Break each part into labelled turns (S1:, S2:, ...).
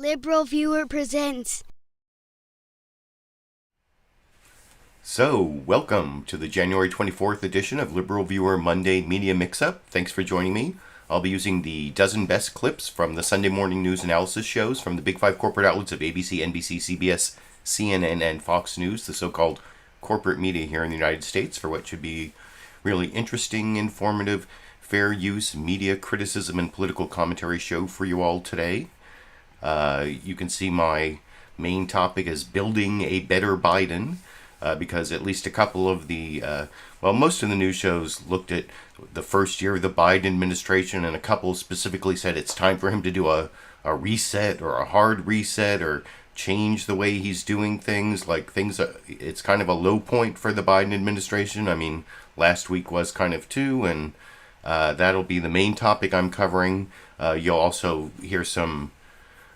S1: LiberalViewer presents.
S2: So, welcome to the January 24th edition of LiberalViewer Monday Media Mixup. Thanks for joining me. I'll be using the dozen best clips from the Sunday morning news analysis shows from the big five corporate outlets of ABC, NBC, CBS, CNN, and Fox News, the so-called corporate media here in the United States, for what should be really interesting, informative, fair use, media criticism, and political commentary show for you all today. You can see my main topic is building a better Biden, because at least a couple of the, most of the news shows looked at the first year of the Biden administration, and a couple specifically said it's time for him to do a reset or a hard reset or change the way he's doing things. It's kind of a low point for the Biden administration. I mean, last week was kind of too, and that'll be the main topic I'm covering. You'll also hear some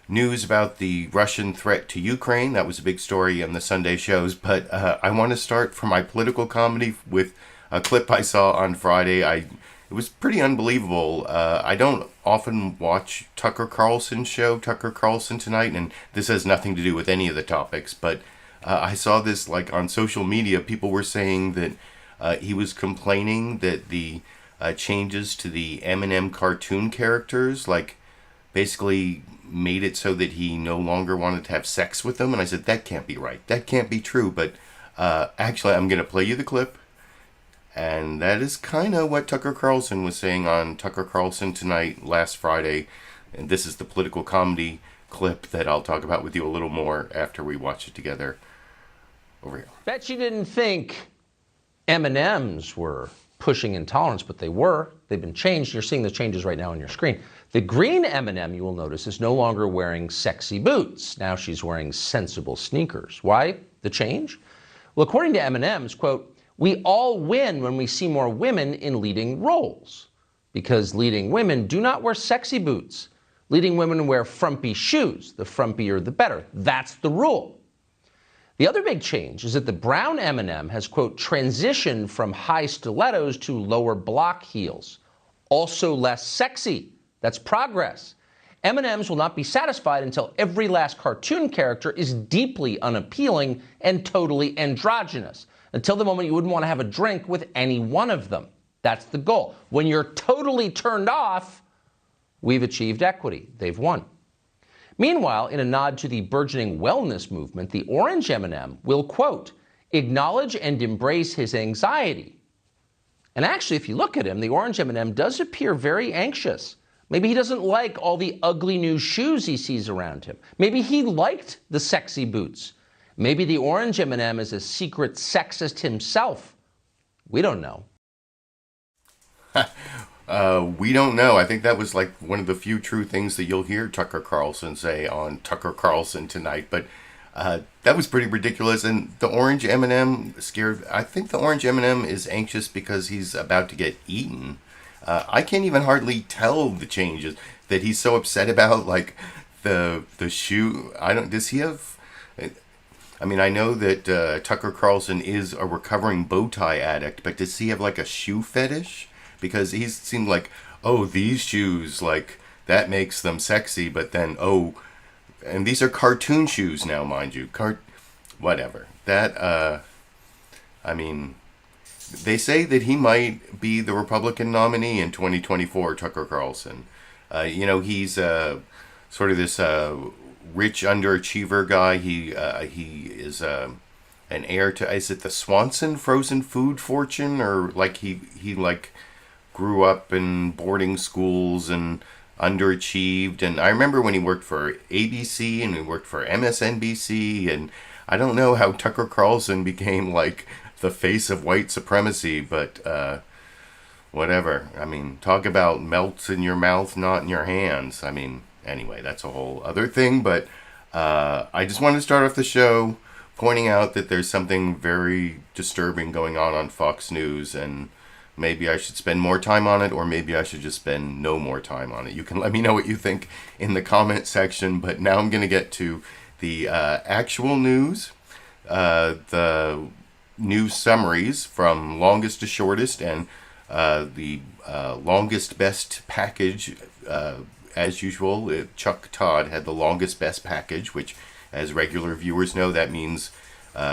S2: news about the Russian threat to Ukraine. That was a big story in the Sunday shows, but I want to start for my political comedy with a clip I saw on Friday. It was pretty unbelievable. I don't often watch Tucker Carlson's show, Tucker Carlson Tonight, and this has nothing to do with any of the topics, but I saw this on social media. People were saying that he was complaining that the changes to the M&M cartoon characters, basically made it so that he no longer wanted to have sex with them. And I said, that can't be right. That can't be true. But actually, I'm going to play you the clip. And that is kind of what Tucker Carlson was saying on Tucker Carlson Tonight last Friday. And this is the political comedy clip that I'll talk about with you a little more after we watch it together. Over here.
S3: Bet you didn't think M&Ms were pushing intolerance, but they were. They've been changed. You're seeing the changes right now on your screen. The green M&M, you will notice, is no longer wearing sexy boots. Now she's wearing sensible sneakers. Why the change? Well, according to M&M's, quote, we all win when we see more women in leading roles, because leading women do not wear sexy boots. Leading women wear frumpy shoes. The frumpier, the better. That's the rule. The other big change is that the brown M&M has, quote, transitioned from high stilettos to lower block heels. Also less sexy. That's progress. M&Ms will not be satisfied until every last cartoon character is deeply unappealing and totally androgynous. Until the moment you wouldn't want to have a drink with any one of them. That's the goal. When you're totally turned off, we've achieved equity. They've won. Meanwhile, in a nod to the burgeoning wellness movement, the orange M&M will, quote, acknowledge and embrace his anxiety. And actually, if you look at him, the orange M&M does appear very anxious. Maybe he doesn't like all the ugly new shoes he sees around him. Maybe he liked the sexy boots. Maybe the orange M&M is a secret sexist himself. We don't know.
S2: We don't know. I think that was one of the few true things that you'll hear Tucker Carlson say on Tucker Carlson Tonight. But that was pretty ridiculous. And the orange M&M scared. I think the orange M&M is anxious because he's about to get eaten. I can't even hardly tell the changes that he's so upset about, the shoe. Does he have? I mean, I know that Tucker Carlson is a recovering bow tie addict, but does he have a shoe fetish? Because he seemed these shoes, that makes them sexy, but then, and these are cartoon shoes now, mind you. Whatever. That, they say that he might be the Republican nominee in 2024, Tucker Carlson. He's sort of this rich underachiever guy. He is an heir to, is it the Swanson frozen food fortune? Or he grew up in boarding schools and underachieved. And I remember when he worked for ABC and he worked for MSNBC. And I don't know how Tucker Carlson became the face of white supremacy, but whatever. I mean, talk about melts in your mouth, not in your hands. I mean, anyway, that's a whole other thing. But I just wanted to start off the show pointing out that there's something very disturbing going on Fox News, and maybe I should spend more time on it, or maybe I should just spend no more time on it. You can let me know what you think in the comment section, but now I'm going to get to the actual news. The news summaries from longest to shortest, and the longest best package as usual, Chuck Todd had the longest best package, which, as regular viewers know, that means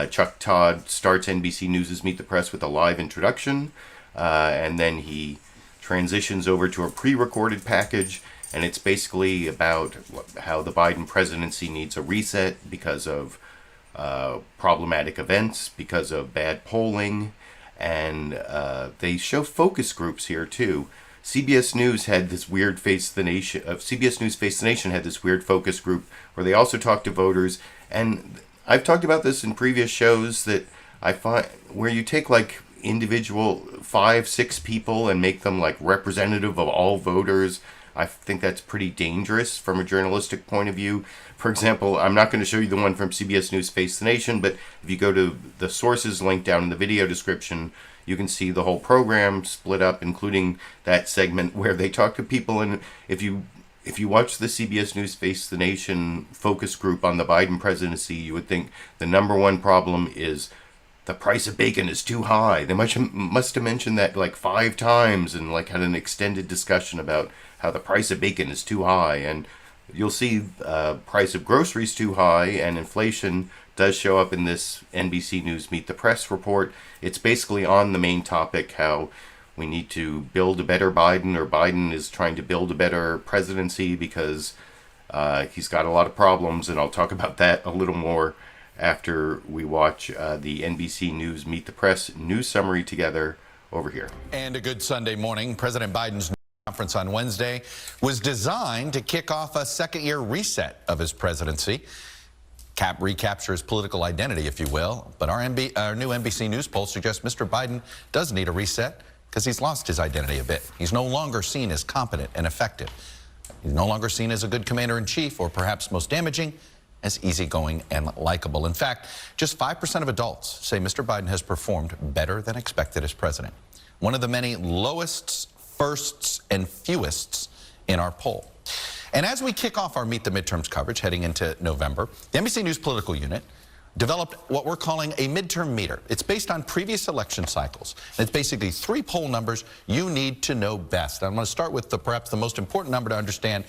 S2: Chuck Todd starts NBC News' Meet the Press with a live introduction, and then he transitions over to a pre-recorded package, and it's basically about how the Biden presidency needs a reset because of problematic events, because of bad polling, and they show focus groups here too. CBS News had this weird CBS News Face the Nation had this weird focus group where they also talked to voters, and I've talked about this in previous shows that I find where you take like individual 5-6 people and make them like representative of all voters. I think that's pretty dangerous from a journalistic point of view. For example, I'm not going to show you the one from CBS News Face the Nation, but if you go to the sources link down in the video description, you can see the whole program split up, including that segment where they talk to people. And if you watch the CBS News Face the Nation focus group on the Biden presidency, you would think the number one problem is the price of bacon is too high. They must have mentioned that like 5 times and like had an extended discussion about how the price of bacon is too high. And you'll see price of groceries too high, and inflation does show up in this NBC News Meet the Press report. It's basically on the main topic, how we need to build a better Biden, or Biden is trying to build a better presidency because he's got a lot of problems, and I'll talk about that a little more after we watch the NBC News Meet the Press news summary together over here.
S4: And a good Sunday morning. President Biden's conference on Wednesday was designed to kick off a second-year reset of his presidency. Recapture his political identity, if you will. But our new NBC News poll suggests Mr. Biden does need a reset because he's lost his identity a bit. He's no longer seen as competent and effective. He's no longer seen as a good commander-in-chief, or perhaps most damaging, as easygoing and likable. In fact, just 5% of adults say Mr. Biden has performed better than expected as president. One of the many lowest firsts and fewests in our poll. And as we kick off our Meet the Midterms coverage heading into November, the NBC News political unit developed what we're calling a midterm meter. It's based on previous election cycles. And it's basically 3 poll numbers you need to know best. I'm going to start with perhaps the most important number to understand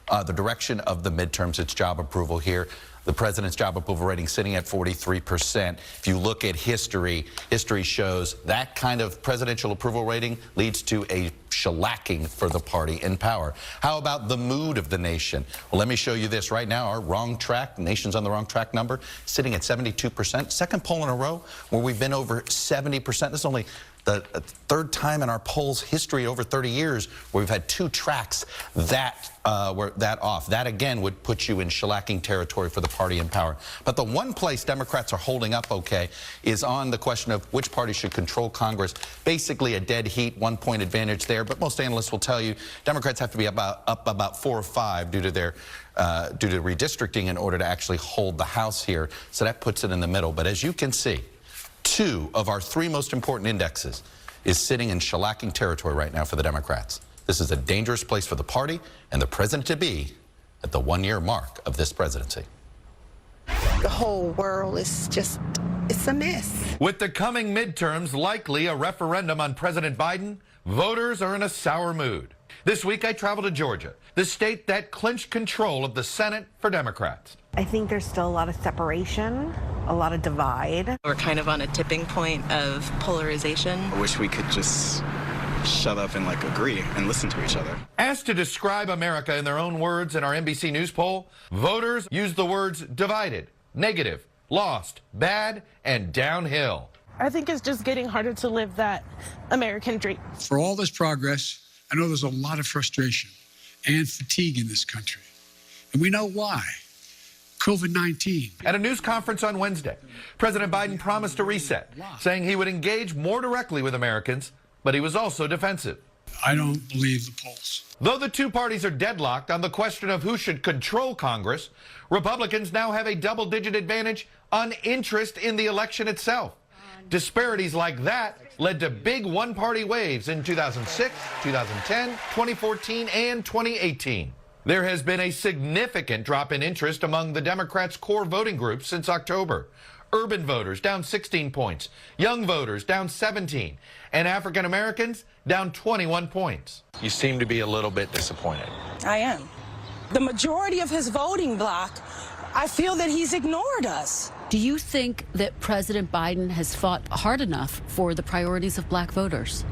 S4: the direction of the midterms. It's job approval here. The president's job approval rating sitting at 43%. If you look at history, history shows that kind of presidential approval rating leads to a shellacking for the party in power. How about the mood of the nation? Well, let me show you this right now. Our wrong track, the nation's on the wrong track number, sitting at 72%. Second poll in a row where we've been over 70%. This is only the 3rd time in our polls history over 30 years where we've had 2 tracks that were that off. That again would put you in shellacking territory for the party in power. But the one place Democrats are holding up okay is on the question of which party should control Congress. Basically a dead heat, 1-point advantage there. But most analysts will tell you Democrats have to be up about 4 or 5 due to their due to redistricting in order to actually hold the House here. So that puts it in the middle. But as you can see, 2 of our 3 most important indexes is sitting in shellacking territory right now for the Democrats. This is a dangerous place for the party and the president-to-be at the 1-year mark of this presidency.
S5: The whole world is just, it's a mess.
S4: With the coming midterms likely a referendum on President Biden, voters are in a sour mood. This week I traveled to Georgia, the state that clinched control of the Senate for Democrats.
S6: I think there's still a lot of separation, a lot of divide.
S7: We're kind of on a tipping point of polarization.
S8: I wish we could just shut up and agree and listen to each other.
S4: Asked to describe America in their own words in our NBC News poll, voters used the words divided, negative, lost, bad, and downhill.
S9: I think it's just getting harder to live that American dream.
S10: For all this progress, I know there's a lot of frustration and fatigue in this country. And we know why. COVID-19.
S4: At a news conference on Wednesday, President Biden promised a reset, saying he would engage more directly with Americans, but he was also defensive.
S10: I don't believe the polls.
S4: Though the 2 parties are deadlocked on the question of who should control Congress, Republicans now have a double-digit advantage on interest in the election itself. Disparities like that led to big one-party waves in 2006, 2010, 2014, and 2018. There has been a significant drop in interest among the Democrats' core voting groups since October. urban voters down 16 points, young voters down 17, and African Americans down 21 points. You seem to be a little bit disappointed.
S9: I am. The majority of his voting bloc, I feel that he's ignored us.
S11: Do you think that President Biden has fought hard enough for the priorities of black voters?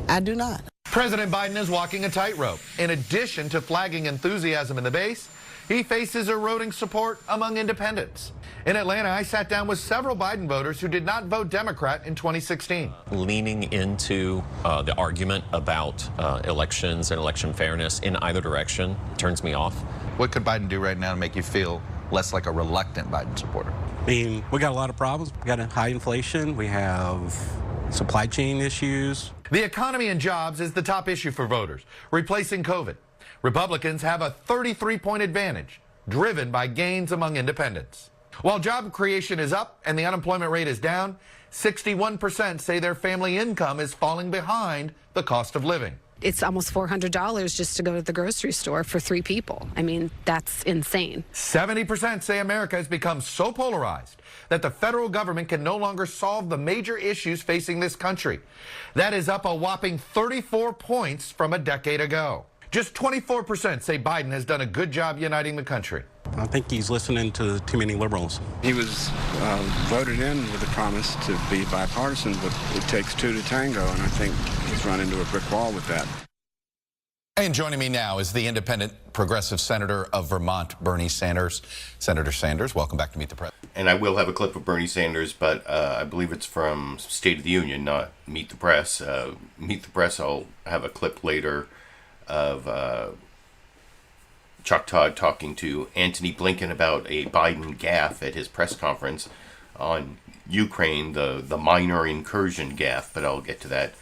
S5: I do not.
S4: President Biden is walking a tightrope. In addition to flagging enthusiasm in the base, he faces eroding support among independents. In Atlanta, I sat down with several Biden voters who did not vote Democrat in 2016.
S12: Leaning into the argument about elections and election fairness in either direction turns me off.
S4: What could Biden do right now to make you feel less like a reluctant Biden supporter?
S13: I mean, we got a lot of problems. We got a high inflation. We have supply chain issues.
S4: The economy and jobs is the top issue for voters, replacing COVID. Republicans have a 33-point advantage, driven by gains among independents. While job creation is up and the unemployment rate is down, 61% say their family income is falling behind the cost of living.
S14: It's almost $400 just to go to the grocery store for 3 people. I mean, that's insane.
S4: 70% say America has become so polarized that the federal government can no longer solve the major issues facing this country. That is up a whopping 34 points from a decade ago. Just 24% say Biden has done a good job uniting the country.
S13: I think he's listening to too many liberals.
S15: He was voted in with a promise to be bipartisan, but it takes 2 to tango, and I think he's run into a brick wall with that.
S4: And joining me now is the independent progressive senator of Vermont, Bernie Sanders. Senator Sanders, welcome back to Meet the Press.
S2: And I will have a clip of Bernie Sanders, but I believe it's from State of the Union, not Meet the Press. Meet the Press, I'll have a clip later of Chuck Todd talking to Antony Blinken about a Biden gaffe at his press conference on Ukraine, the minor incursion gaffe, but I'll get to that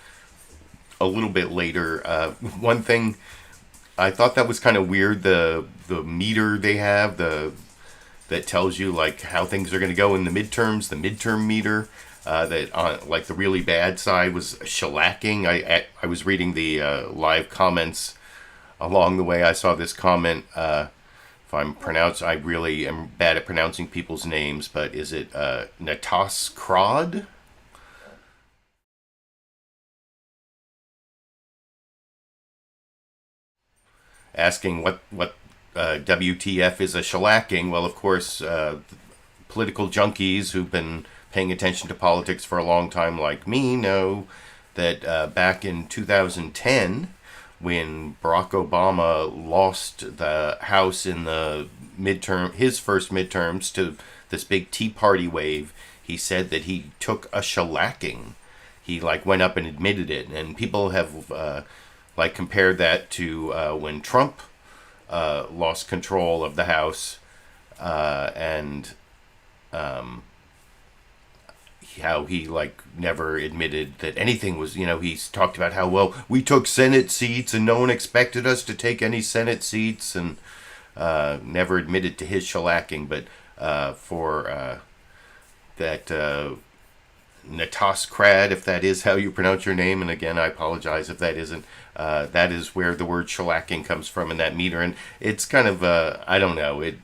S2: a little bit later. One thing, I thought that was kind of weird, the meter they have, that tells you like how things are going to go in the midterms, the midterm meter. That on like the really bad side was shellacking. I was reading the live comments along the way. I saw this comment. If I really am bad at pronouncing people's names, but is it Natas Krod? Asking what WTF is a shellacking. Well, of course, political junkies who've been paying attention to politics for a long time like me know that back in 2010, when Barack Obama lost the House in the his first midterms to this big Tea Party wave, he said that he took a shellacking. He went up and admitted it, and people have compared that to when Trump lost control of the House and how he never admitted that anything was, he's talked about how, well, we took Senate seats and no one expected us to take any Senate seats, and never admitted to his shellacking. But for that Natas Krad, if that is how you pronounce your name, and again, I apologize if that isn't, that is where the word shellacking comes from in that meter. And it's kind of, I don't know, it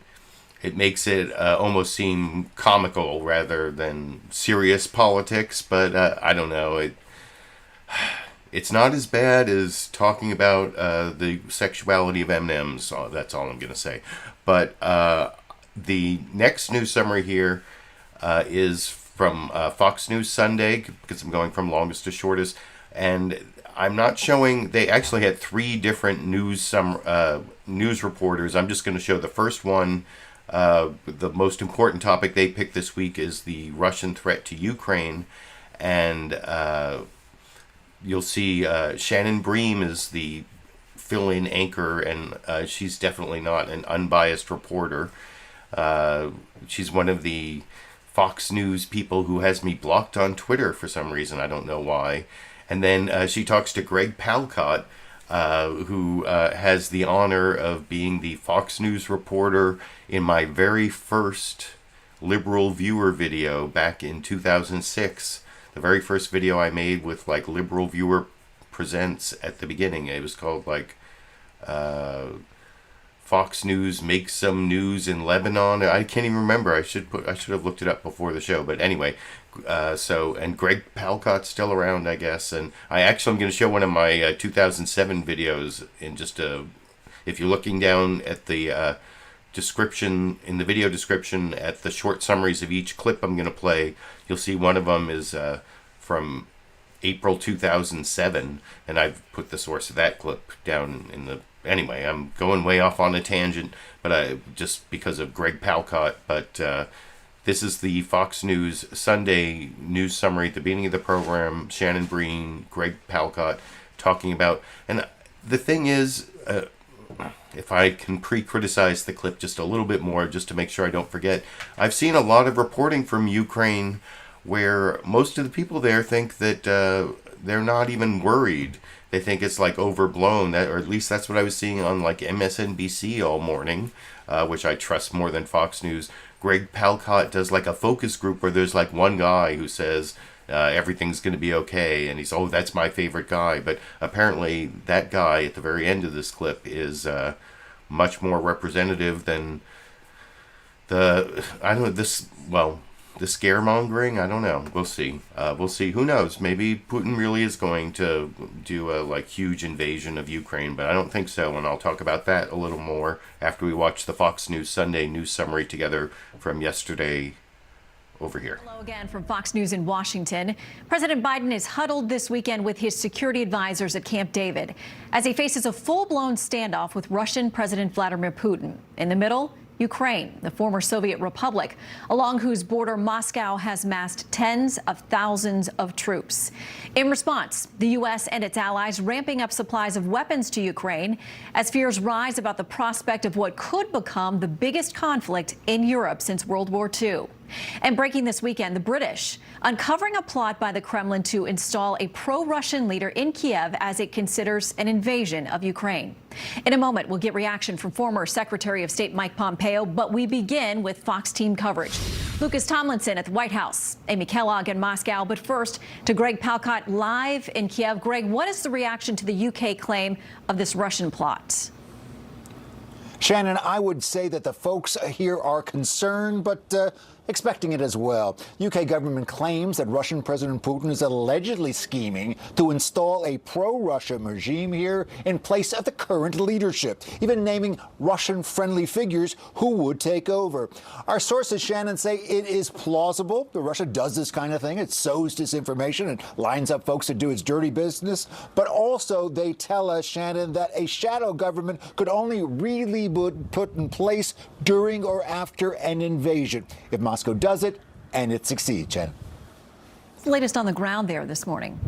S2: makes it almost seem comical rather than serious politics, but I don't know. It's not as bad as talking about the sexuality of M&Ms. That's all I'm going to say. But the next news summary here is from Fox News Sunday, because I'm going from longest to shortest. And I'm not showing, they actually had 3 different news reporters. I'm just going to show the first one. The most important topic they picked this week is the Russian threat to Ukraine, and you'll see Shannon Bream is the fill-in anchor, and she's definitely not an unbiased reporter. She's one of the Fox News people who has me blocked on Twitter for some reason. I don't know why. And then she talks to Greg Palkot, who has the honor of being the Fox News reporter in my very first LiberalViewer video back in 2006. The very first video I made with LiberalViewer Presents at the beginning. It was called Fox News makes some news in Lebanon. I can't even remember. I should have looked it up before the show. But anyway, and Greg Palkot's still around, I guess. And I'm going to show one of my 2007 videos in just if you're looking down at the description, in the video description, at the short summaries of each clip I'm going to play, you'll see one of them is from April 2007, and I've put the source of that clip down in the... Anyway, I'm going way off on a tangent, but just because of Greg Palkot. But this is the Fox News Sunday news summary at the beginning of the program. Shannon Bream, Greg Palkot talking about... And the thing is, if I can pre-criticize the clip just a little bit more, just to make sure I don't forget, I've seen a lot of reporting from Ukraine where most of the people there think that they're not even worried. They think it's like overblown, or at least that's what I was seeing on like MSNBC all morning, which I trust more than Fox News. Greg Palkot does like a focus group where there's like one guy who says everything's going to be okay, and he's, oh, that's my favorite guy. But apparently that guy at the very end of this clip is much more representative than the scaremongering. I don't know. We'll see. We'll see. Who knows? Maybe Putin really is going to do a huge invasion of Ukraine, but I don't think so. And I'll talk about that a little more after we watch the Fox News Sunday news summary together from yesterday over here.
S16: Hello again from Fox News in Washington. President Biden is huddled this weekend with his security advisors at Camp David as he faces a full-blown standoff with Russian President Vladimir Putin. In the middle, Ukraine, the former Soviet republic, along whose border Moscow has massed tens of thousands of troops. In response, the U.S. and its allies ramping up supplies of weapons to Ukraine as fears rise about the prospect of what could become the biggest conflict in Europe since World War II. And breaking this weekend, the British uncovering a plot by the Kremlin to install a pro-Russian leader in Kiev as it considers an invasion of Ukraine. In a moment, we'll get reaction from former Secretary of State Mike Pompeo, but we begin with Fox team coverage. Lucas Tomlinson at the White House, Amy Kellogg in Moscow, but first to Greg Palkot live in Kiev. Greg, what is the reaction to the UK claim of this Russian plot?
S17: Shannon, I would say that the folks here are concerned, but expecting it as well. UK government claims that Russian President Putin is allegedly scheming to install a pro-Russia regime here in place of the current leadership, even naming Russian-friendly figures who would take over. Our sources, Shannon, say it is plausible that Russia does this kind of thing. It sows disinformation and lines up folks to do its dirty business. But also they tell us, Shannon, that a shadow government could only really be put in place during or after an invasion. If Moscow does it, and it succeeds, Shannon.
S16: What's the latest on the ground there this morning?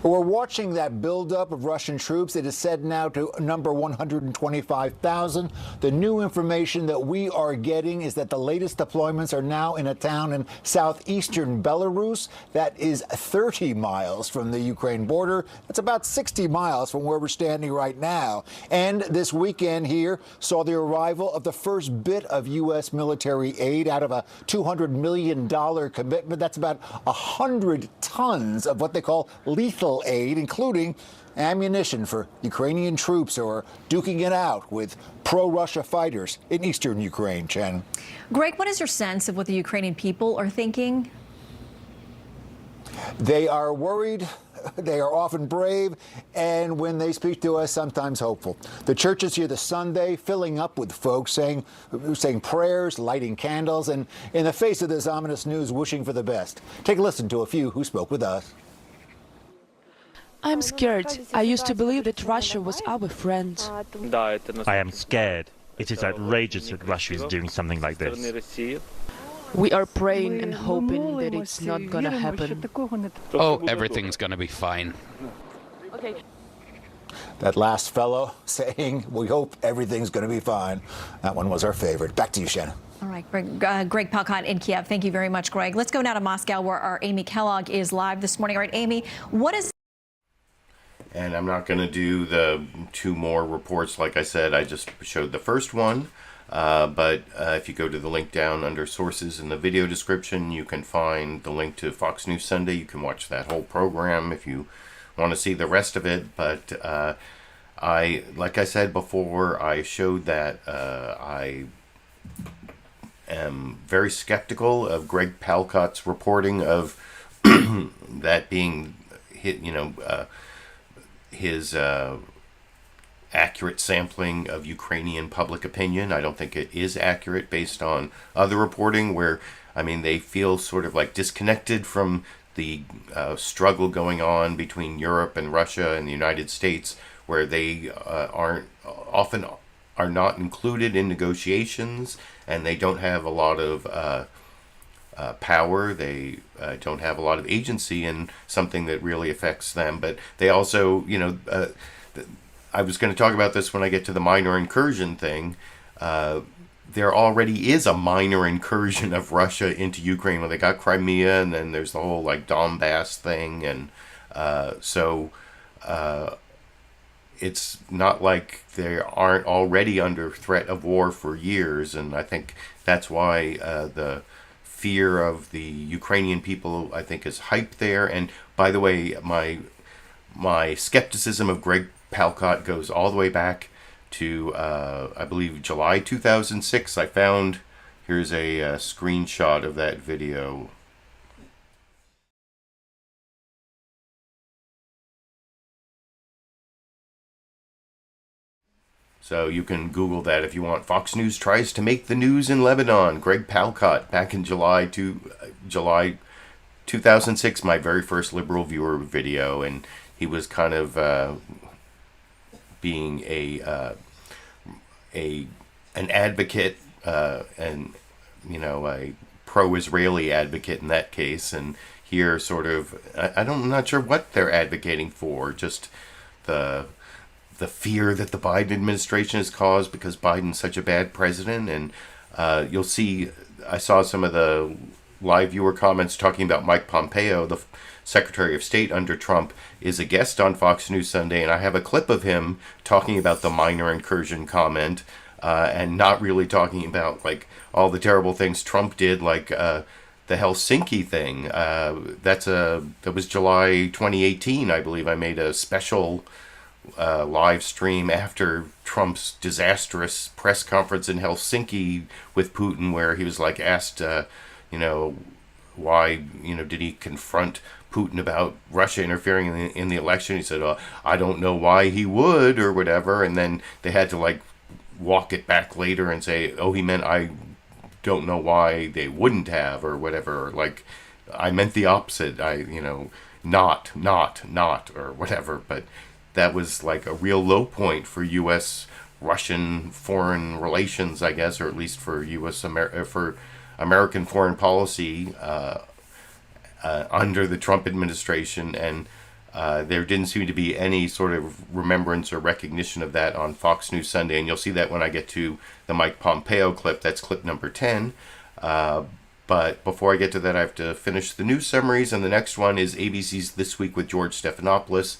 S17: We're watching that buildup of Russian troops. It is said now to number 125,000. The new information that we are getting is that the latest deployments are now in a town in southeastern Belarus that is 30 miles from the Ukraine border. That's about 60 miles from where we're standing right now. And this weekend here saw the arrival of the first bit of U.S. military aid out of a $200 million commitment. That's about 100 tons of what they call lethal aid, including ammunition for Ukrainian troops who are duking it out with pro-Russia fighters in eastern Ukraine. Shannon.
S16: Greg, what is your sense of what the Ukrainian people are thinking?
S17: They are worried. They are often brave, and when they speak to us, sometimes hopeful. The churches here this Sunday filling up with folks saying prayers, lighting candles, and in the face of this ominous news, wishing for the best. Take a listen to a few who spoke with us.
S18: I'm scared. I used to believe that Russia was our friend.
S19: I am scared. It is outrageous that Russia is doing something like this.
S18: We are praying and hoping that it's not gonna happen.
S20: Oh, everything's gonna be fine.
S18: Okay.
S17: That last fellow saying, we hope everything's going to be fine. That one was our favorite. Back to you, Shannon.
S16: All right, Greg Palkot in Kiev. Thank you very much, Greg. Let's go now to Moscow, where our Amy Kellogg is live this morning. All right, Amy, what is...
S2: And I'm not going to do the two more reports. Like I said, I just showed the first one. But if you go to the link down under sources in the video description, you can find the link to Fox News Sunday. You can watch that whole program if you want to see the rest of it. But like I said before, I showed that I am very skeptical of Greg Palkot's reporting of that being his accurate sampling of Ukrainian public opinion. I don't think it is accurate based on other reporting where, I mean, they feel sort of like disconnected from the struggle going on between Europe and Russia and the United States, where they often are not included in negotiations, and they don't have a lot of power. They don't have a lot of agency in something that really affects them. But they also, I was going to talk about this when I get to the minor incursion thing. There already is a minor incursion of Russia into Ukraine when they got Crimea, and then there's the whole like Donbass thing, and so it's not like they aren't already under threat of war for years, and I think that's why the fear of the Ukrainian people, I think, is hyped there. And by the way, my skepticism of Greg Palkot goes all the way back to, I believe, July 2006. I found, here's a screenshot of that video. So you can Google that if you want. Fox News tries to make the news in Lebanon. Greg Palkot, back in July 2006, my very first LiberalViewer video, and he was kind of being an advocate and a pro-Israeli advocate in that case, and here sort of I'm not sure what they're advocating for, just the fear that the Biden administration has caused because Biden's such a bad president. And you'll see, I saw some of the live viewer comments talking about Mike Pompeo, the Secretary of State under Trump, is a guest on Fox News Sunday, and I have a clip of him talking about the minor incursion comment and not really talking about like all the terrible things Trump did, like the Helsinki thing. That was July 2018, I believe. I made a special live stream after Trump's disastrous press conference in Helsinki with Putin, where he was like asked, why, did he confront Putin about Russia interfering in the election? He said, I don't know why he would, or whatever. And then they had to like walk it back later and say, oh, he meant I don't know why they wouldn't have, or whatever. Like, I meant the opposite. Not, or whatever. But that was like a real low point for U.S.-Russian foreign relations, I guess, or at least for for American foreign policy under the Trump administration. And there didn't seem to be any sort of remembrance or recognition of that on Fox News Sunday. And you'll see that when I get to the Mike Pompeo clip. That's clip number 10. But before I get to that, I have to finish the news summaries. And the next one is ABC's This Week with George Stephanopoulos.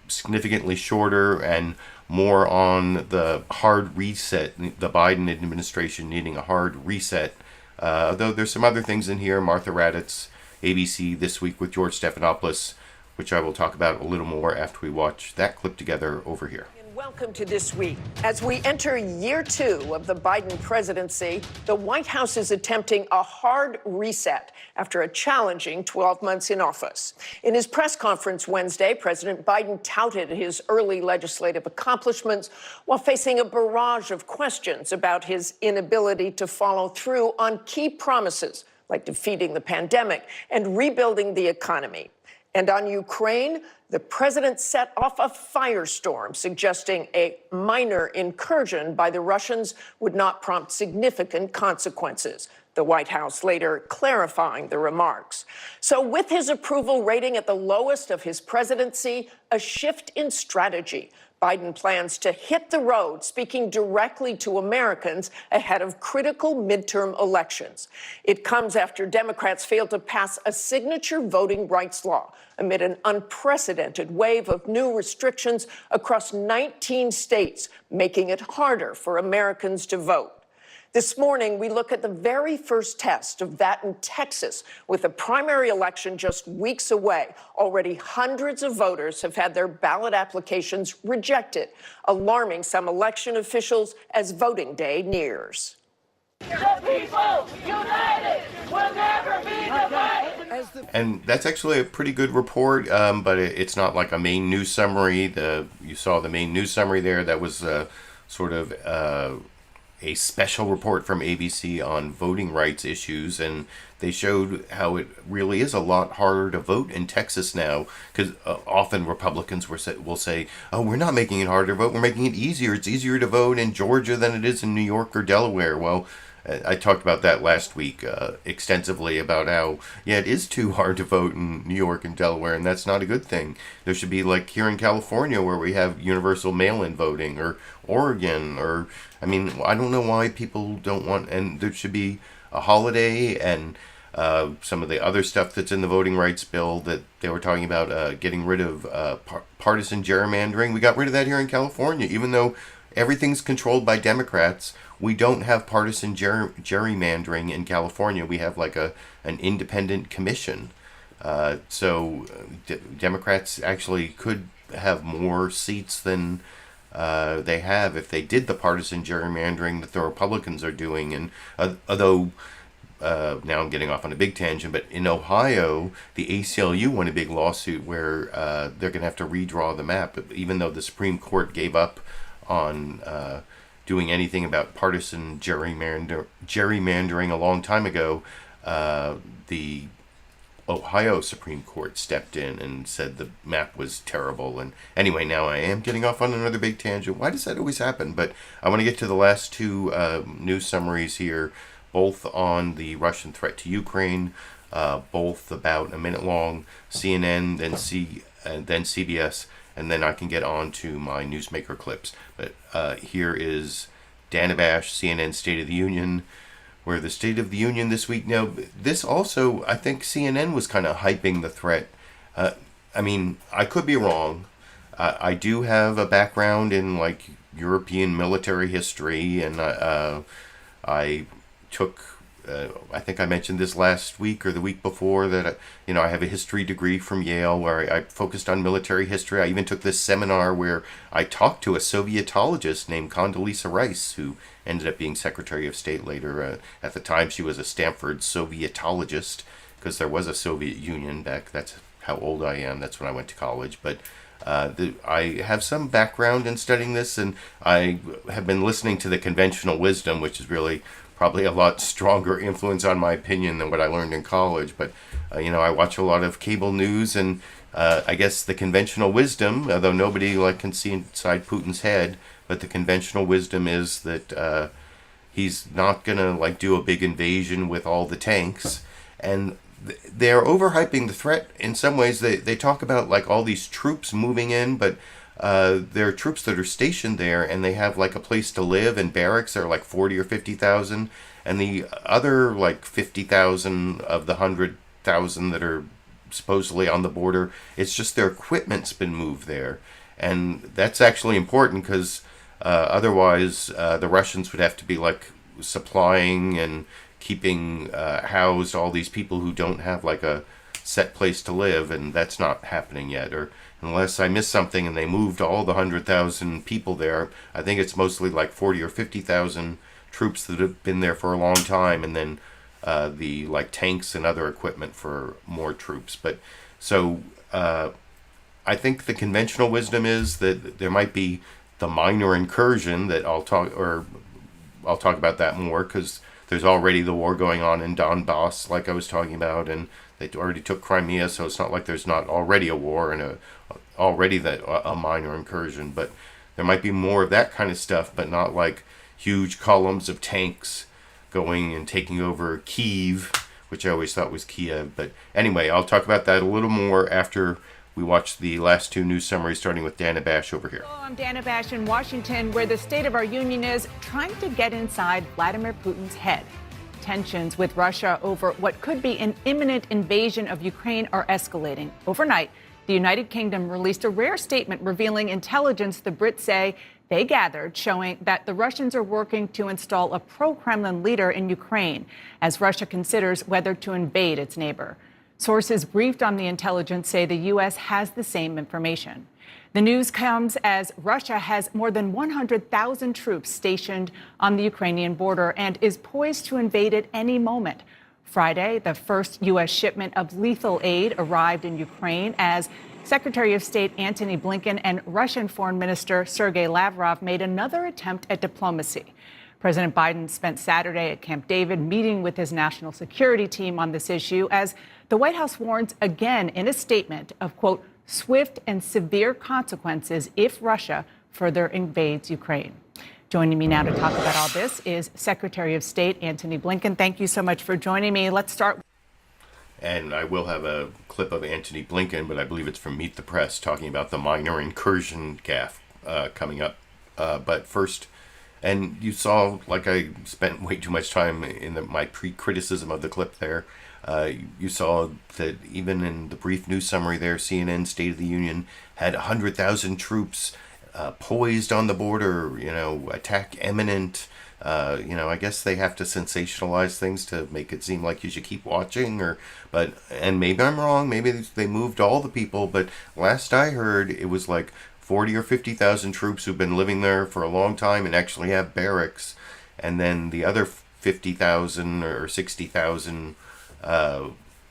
S2: Significantly shorter and more on the hard reset, the Biden administration needing a hard reset. Though there's some other things in here. Martha Raddatz, ABC This Week with George Stephanopoulos, which I will talk about a little more after we watch that clip together over here.
S21: Welcome to This Week. As we enter year 2 of the Biden presidency, the White House is attempting a hard reset after a challenging 12 months in office. In his press conference Wednesday, President Biden touted his early legislative accomplishments while facing a barrage of questions about his inability to follow through on key promises like defeating the pandemic and rebuilding the economy. And on Ukraine, the president set off a firestorm, suggesting a minor incursion by the Russians would not prompt significant consequences. The White House later clarifying the remarks. So with his approval rating at the lowest of his presidency, a shift in strategy. Biden plans to hit the road, speaking directly to Americans ahead of critical midterm elections. It comes after Democrats failed to pass a signature voting rights law amid an unprecedented wave of new restrictions across 19 states, making it harder for Americans to vote. This morning, we look at the very first test of that in Texas, with the primary election just weeks away. Already hundreds of voters have had their ballot applications rejected, alarming some election officials as voting day nears.
S1: The people united will never be divided.
S2: And that's actually a pretty good report, but it's not like a main news summary. You saw the main news summary there. That was sort of a special report from ABC on voting rights issues, and they showed how it really is a lot harder to vote in Texas now, because often Republicans will say, oh, we're not making it harder to vote, we're making it easier. It's easier to vote in Georgia than it is in New York or Delaware. Well, I talked about that last week extensively, about how, yeah, it is too hard to vote in New York and Delaware, and that's not a good thing. There should be, like here in California, where we have universal mail-in voting, or Oregon, or, I mean, I don't know why people don't want, and there should be a holiday, and some of the other stuff that's in the voting rights bill that they were talking about, getting rid of partisan gerrymandering. We got rid of that here in California, even though everything's controlled by Democrats. We don't have partisan gerrymandering in California. We have like an independent commission. So Democrats actually could have more seats than they have if they did the partisan gerrymandering that the Republicans are doing. And although now I'm getting off on a big tangent, but in Ohio, the ACLU won a big lawsuit where they're going to have to redraw the map, even though the Supreme Court gave up on doing anything about partisan gerrymandering a long time ago. The Ohio Supreme Court stepped in and said the map was terrible. And anyway, now I am getting off on another big tangent. Why does that always happen? But I want to get to the last two news summaries here, both on the Russian threat to Ukraine, both about a minute long, CNN, then CBS, and then I can get on to my newsmaker clips. But here is Dana Bash, CNN State of the Union, where the State of the Union this week. Now, this also, I think CNN was kind of hyping the threat. I mean, I could be wrong. I do have a background in like European military history, and I took, I think I mentioned this last week or the week before, that I have a history degree from Yale where I focused on military history. I even took this seminar where I talked to a Sovietologist named Condoleezza Rice, who ended up being Secretary of State later. At the time, she was a Stanford Sovietologist, because there was a Soviet Union back. That's how old I am. That's when I went to college. But I have some background in studying this, and I have been listening to the conventional wisdom, which is really probably a lot stronger influence on my opinion than what I learned in college. But I watch a lot of cable news, and I guess the conventional wisdom, although nobody can see inside Putin's head, but the conventional wisdom is that he's not gonna do a big invasion with all the tanks. And they're overhyping the threat in some ways. They talk about all these troops moving in, but there are troops that are stationed there, and they have a place to live, and barracks are 40 or 50,000, and the other 50,000 of the 100,000 that are supposedly on the border, it's just their equipment's been moved there. And that's actually important, because otherwise the Russians would have to be supplying and keeping housed all these people who don't have a set place to live, and that's not happening yet. Or unless I missed something and they moved all the 100,000 people there, I think it's mostly 40 or 50,000 troops that have been there for a long time, and then the tanks and other equipment for more troops. But so I think the conventional wisdom is that there might be the minor incursion that I'll talk about that more, because there's already the war going on in Donbass, like I was talking about, and they already took Crimea, so it's not like there's not already a war and already a minor incursion. But there might be more of that kind of stuff, but not huge columns of tanks going and taking over Kyiv, which I always thought was Kiev. But anyway, I'll talk about that a little more after we watch the last two news summaries, starting with Dana Bash over here.
S22: Hello, I'm Dana Bash in Washington, where the State of our Union is trying to get inside Vladimir Putin's head. Tensions with Russia over what could be an imminent invasion of Ukraine are escalating. Overnight, the United Kingdom released a rare statement revealing intelligence the Brits say they gathered showing that the Russians are working to install a pro-Kremlin leader in Ukraine as Russia considers whether to invade its neighbor. Sources briefed on the intelligence say the U.S. has the same information. The news comes as Russia has more than 100,000 troops stationed on the Ukrainian border and is poised to invade at any moment. Friday, the first U.S. shipment of lethal aid arrived in Ukraine as Secretary of State Antony Blinken and Russian Foreign Minister Sergei Lavrov made another attempt at diplomacy. President Biden spent Saturday at Camp David meeting with his national security team on this issue as the White House warns again in a statement of, quote, swift and severe consequences if Russia further invades Ukraine. Joining me now to talk about all this is Secretary of State Antony Blinken. Thank you so much for joining me. Let's start.
S2: And I will have a clip of Antony Blinken, but I believe it's from Meet the Press, talking about the minor incursion gaffe coming up. But first, and you saw, like I spent way too much time in my pre-criticism of the clip there, you saw that even in the brief news summary there, CNN State of the Union had 100,000 troops poised on the border, attack imminent. I guess they have to sensationalize things to make it seem like you should keep watching, and maybe I'm wrong, maybe they moved all the people, but last I heard it was like 40 or 50,000 troops who've been living there for a long time and actually have barracks, and then the other 50,000 or 60,000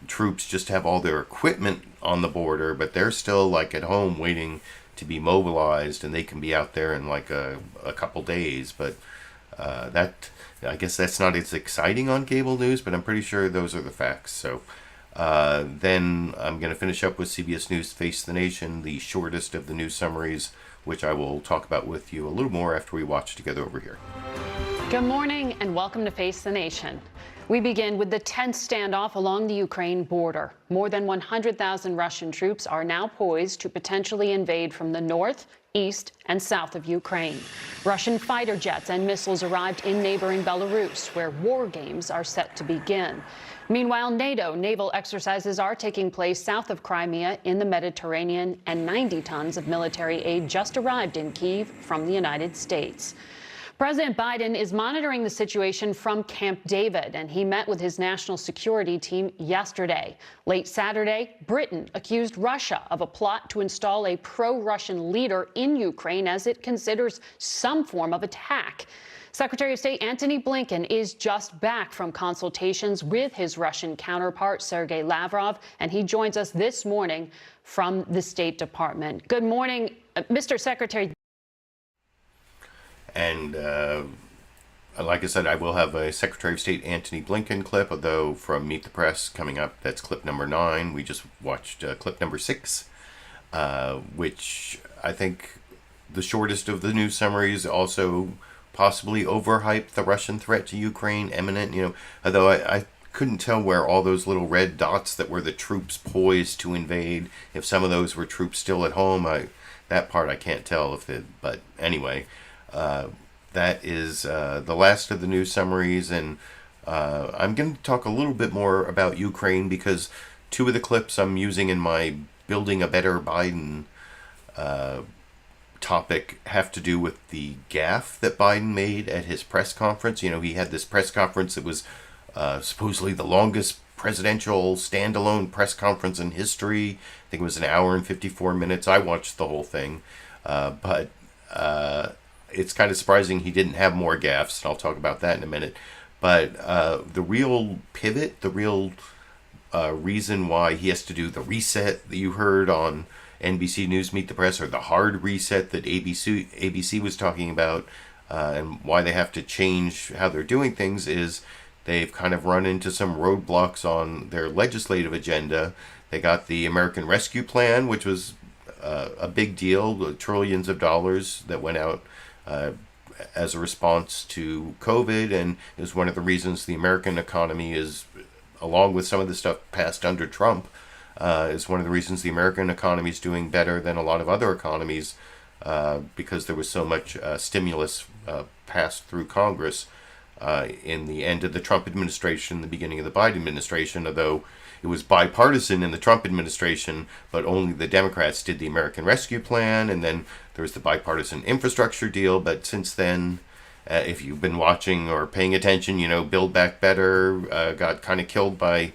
S2: troops just have all their equipment on the border, but they're still like at home waiting to be mobilized, and they can be out there in like a couple days, but I guess that's not as exciting on cable news, but I'm pretty sure those are the facts. So then I'm going to finish up with CBS News Face the Nation, the shortest of the news summaries, which I will talk about with you a little more after we watch together over here.
S3: Good morning and welcome to Face the Nation. We begin with the tense standoff along the Ukraine border. More than 100,000 Russian troops are now poised to potentially invade from the north, east, and south of Ukraine. Russian fighter jets and missiles arrived in neighboring Belarus, where war games are set to begin. Meanwhile, NATO naval exercises are taking place south of Crimea in the Mediterranean, and 90 tons of military aid just arrived in Kyiv from the United States. President Biden is monitoring the situation from Camp David, and he met with his national security team yesterday. Late Saturday, Britain accused Russia of a plot to install a pro-Russian leader in Ukraine as it considers some form of attack. Secretary of State Antony Blinken is just back from consultations with his Russian counterpart, Sergei Lavrov, and he joins us this morning from the State Department. Good morning, Mr. Secretary.
S2: And like I said, I will have a Secretary of State Antony Blinken clip, although from Meet the Press coming up, that's clip number 9. We just watched clip number 6, which I think the shortest of the news summaries, also possibly overhyped the Russian threat to Ukraine, imminent, although I couldn't tell where all those little red dots that were the troops poised to invade, if some of those were troops still at home. That part I can't tell but anyway. That is the last of the news summaries, and I'm going to talk a little bit more about Ukraine because 2 of the clips I'm using in my Building a Better Biden topic have to do with the gaffe that Biden made at his press conference. He had this press conference that was supposedly the longest presidential standalone press conference in history. I think it was 1 hour and 54 minutes. I watched the whole thing, but it's kind of surprising he didn't have more gaffes, and I'll talk about that in a minute. But the real pivot, the real reason why he has to do the reset that you heard on NBC News Meet the Press, or the hard reset that ABC was talking about, and why they have to change how they're doing things, is they've kind of run into some roadblocks on their legislative agenda. They got the American Rescue Plan, which was a big deal, trillions of dollars that went out as a response to COVID, and is one of the reasons the American economy is, along with some of the stuff passed under Trump, is one of the reasons the American economy is doing better than a lot of other economies, because there was so much stimulus passed through Congress in the end of the Trump administration, the beginning of the Biden administration, although it was bipartisan in the Trump administration, but only the Democrats did the American Rescue Plan, and then there was the bipartisan infrastructure deal. But since then, if you've been watching or paying attention, Build Back Better got kind of killed by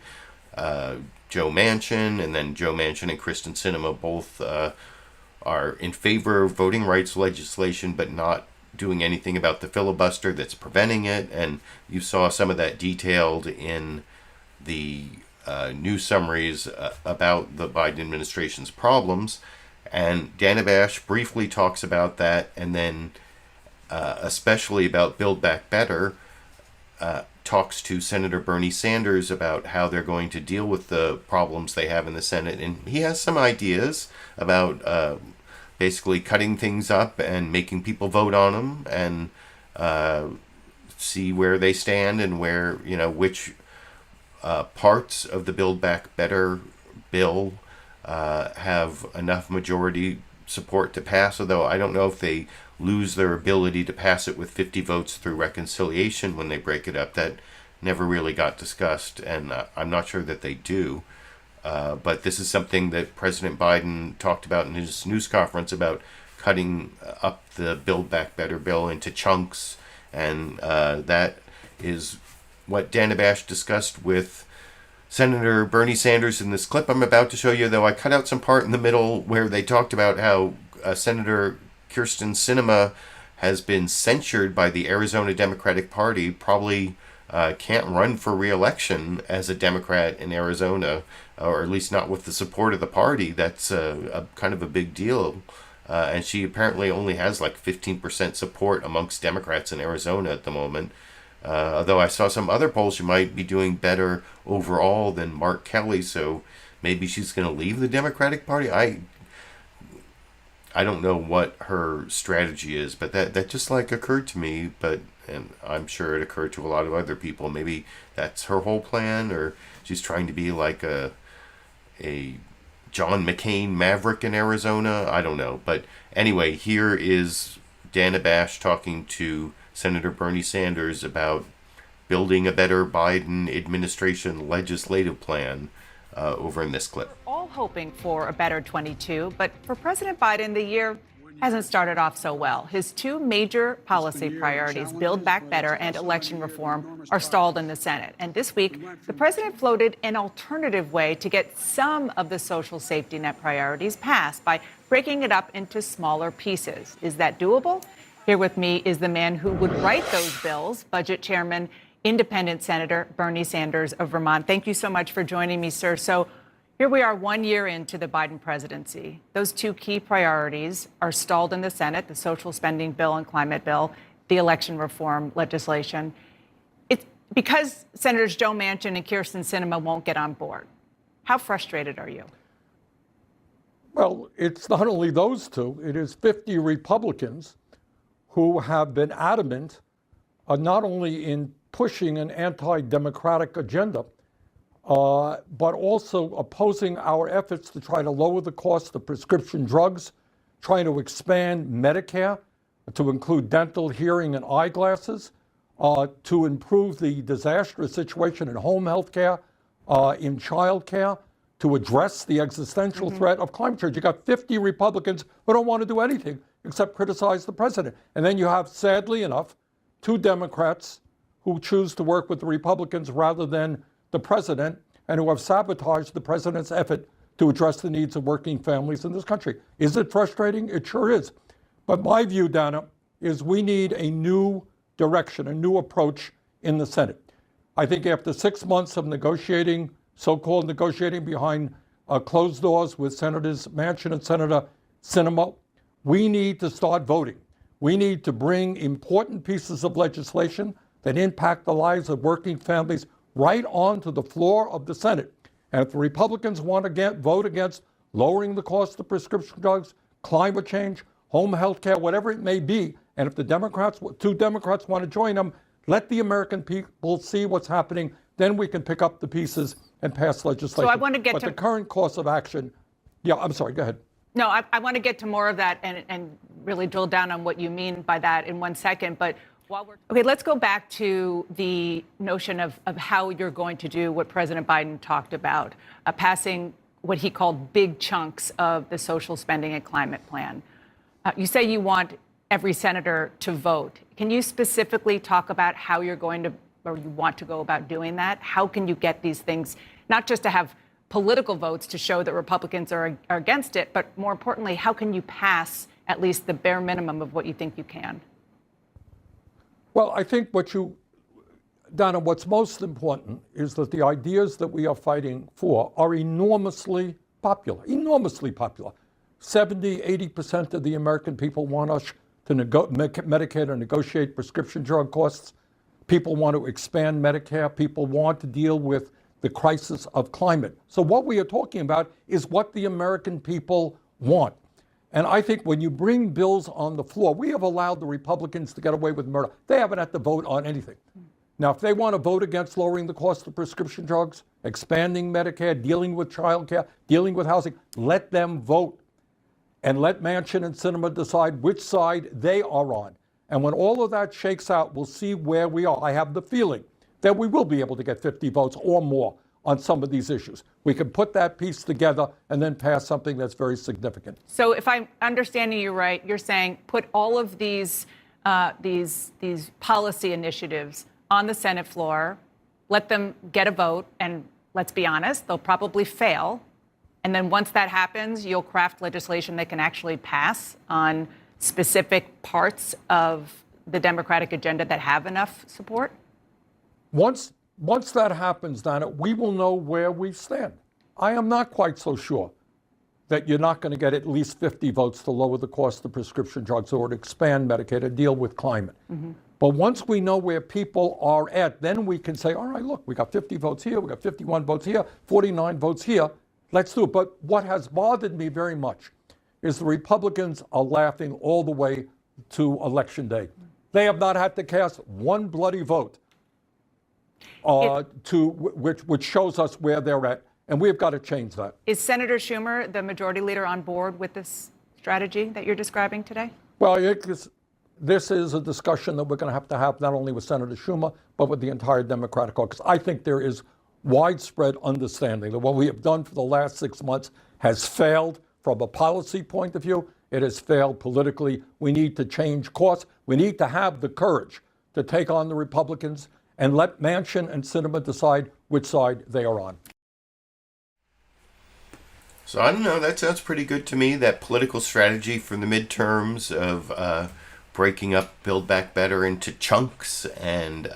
S2: Joe Manchin, and then Joe Manchin and Kyrsten Sinema both are in favor of voting rights legislation, but not doing anything about the filibuster that's preventing it. And you saw some of that detailed in the news summaries about the Biden administration's problems. And Dana Bash briefly talks about that, and then especially about Build Back Better, talks to Senator Bernie Sanders about how they're going to deal with the problems they have in the Senate. And he has some ideas about basically cutting things up and making people vote on them, and see where they stand and where, which parts of the Build Back Better bill have enough majority support to pass, although I don't know if they lose their ability to pass it with 50 votes through reconciliation when they break it up. That never really got discussed, and I'm not sure that they do. But this is something that President Biden talked about in his news conference, about cutting up the Build Back Better bill into chunks, and that is what Dana Bash discussed with Senator Bernie Sanders in this clip I'm about to show you, though I cut out some part in the middle where they talked about how Senator Kyrsten Sinema has been censured by the Arizona Democratic Party, probably can't run for re-election as a Democrat in Arizona, or at least not with the support of the party. That's a kind of a big deal. And she apparently only has like 15% support amongst Democrats in Arizona at the moment. Although I saw some other polls, she might be doing better overall than Mark Kelly, so maybe she's going to leave the Democratic Party. I don't know what her strategy is, but that just like occurred to me, and I'm sure it occurred to a lot of other people. Maybe that's her whole plan, or she's trying to be like a John McCain maverick in Arizona. I don't know. But anyway, here is Dana Bash talking to Senator Bernie Sanders about building a better Biden administration legislative plan over in this clip.
S22: All hoping for a better 22, but for President Biden, the year hasn't started off so well. His two major policy priorities, Build Back Better and election reform, are stalled in the Senate. And this week, the president floated an alternative way to get some of the social safety net priorities passed by breaking it up into smaller pieces. Is that doable? Here with me is the man who would write those bills, Budget Chairman, Independent Senator Bernie Sanders of Vermont. Thank you so much for joining me, sir. So here we are 1 year into the Biden presidency. Those two key priorities are stalled in the Senate, the social spending bill and climate bill, the election reform legislation. It's because Senators Joe Manchin and Kyrsten Sinema won't get on board. How frustrated are you?
S6: Well, it's not only those two. It is 50 Republicans who have been adamant, not only in pushing an anti-democratic agenda, but also opposing our efforts to try to lower the cost of prescription drugs, trying to expand Medicare to include dental, hearing, and eyeglasses, to improve the disastrous situation in home health care, in child care, to address the existential threat of climate change. You got 50 Republicans who don't want to do anything except criticize the president. And then you have, sadly enough, 2 Democrats who choose to work with the Republicans rather than the president, and who have sabotaged the president's effort to address the needs of working families in this country. Is it frustrating? It sure is. But my view, Dana, is we need a new direction, a new approach in the Senate. I think after 6 months of negotiating, so-called negotiating behind closed doors with Senators Manchin and Senator Sinema, we need to start voting. We need to bring important pieces of legislation that impact the lives of working families right onto the floor of the Senate. And if the Republicans want to vote against lowering the cost of prescription drugs, climate change, home health care, whatever it may be, and if the Democrats, 2 Democrats want to join them, let the American people see what's happening. Then we can pick up the pieces and pass legislation.
S22: So I want to get
S6: but the current course of action, I'm sorry, go ahead.
S22: No, I want to get to more of that and really drill down on what you mean by that in 1 second. But Okay, let's go back to the notion of how you're going to do what President Biden talked about, passing what he called big chunks of the social spending and climate plan. You say you want every senator to vote. Can you specifically talk about how you're going to, or you want to go about doing that? How can you get these things, not just to have political votes to show that Republicans are against it, but more importantly, how can you pass at least the bare minimum of what you think you can?
S6: Well, I think Donna, what's most important is that the ideas that we are fighting for are enormously popular, 70, 80% of the American people want us to Medicare to negotiate prescription drug costs. People want to expand Medicare. People want to deal with the crisis of climate. So what we are talking about is what the American people want. And I think when you bring bills on the floor, we have allowed the Republicans to get away with murder. They haven't had to vote on anything. Now, if they want to vote against lowering the cost of prescription drugs, expanding Medicare, dealing with child care, dealing with housing, let them vote. And let Manchin and Sinema decide which side they are on. And when all of that shakes out, we'll see where we are. I have the feeling that we will be able to get 50 votes or more on some of these issues. We can put that piece together and then pass something that's very significant.
S22: So if I'm understanding you right, you're saying put all of these policy initiatives on the Senate floor, let them get a vote, and let's be honest, they'll probably fail. And then once that happens, you'll craft legislation that can actually pass on specific parts of the Democratic agenda that have enough support?
S6: Once that happens, Donna, we will know where we stand. I am not quite so sure that you're not going to get at least 50 votes to lower the cost of prescription drugs or to expand Medicare to deal with climate. Mm-hmm. But once we know where people are at, then we can say, all right, look, we got 50 votes here, we got 51 votes here, 49 votes here. Let's do it. But what has bothered me very much is the Republicans are laughing all the way to Election Day. They have not had to cast one bloody vote which shows us where they're at, and we've got to change that.
S22: Is Senator Schumer, the majority leader, on board with this strategy that you're describing today?
S6: Well, this is a discussion that we're going to have not only with Senator Schumer, but with the entire Democratic caucus. I think there is widespread understanding that what we have done for the last 6 months has failed from a policy point of view. It has failed politically. We need to change course. We need to have the courage to take on the Republicans and let Manchin and Sinema decide which side they are on.
S2: So I don't know, that sounds pretty good to me, that political strategy for the midterms of breaking up Build Back Better into chunks and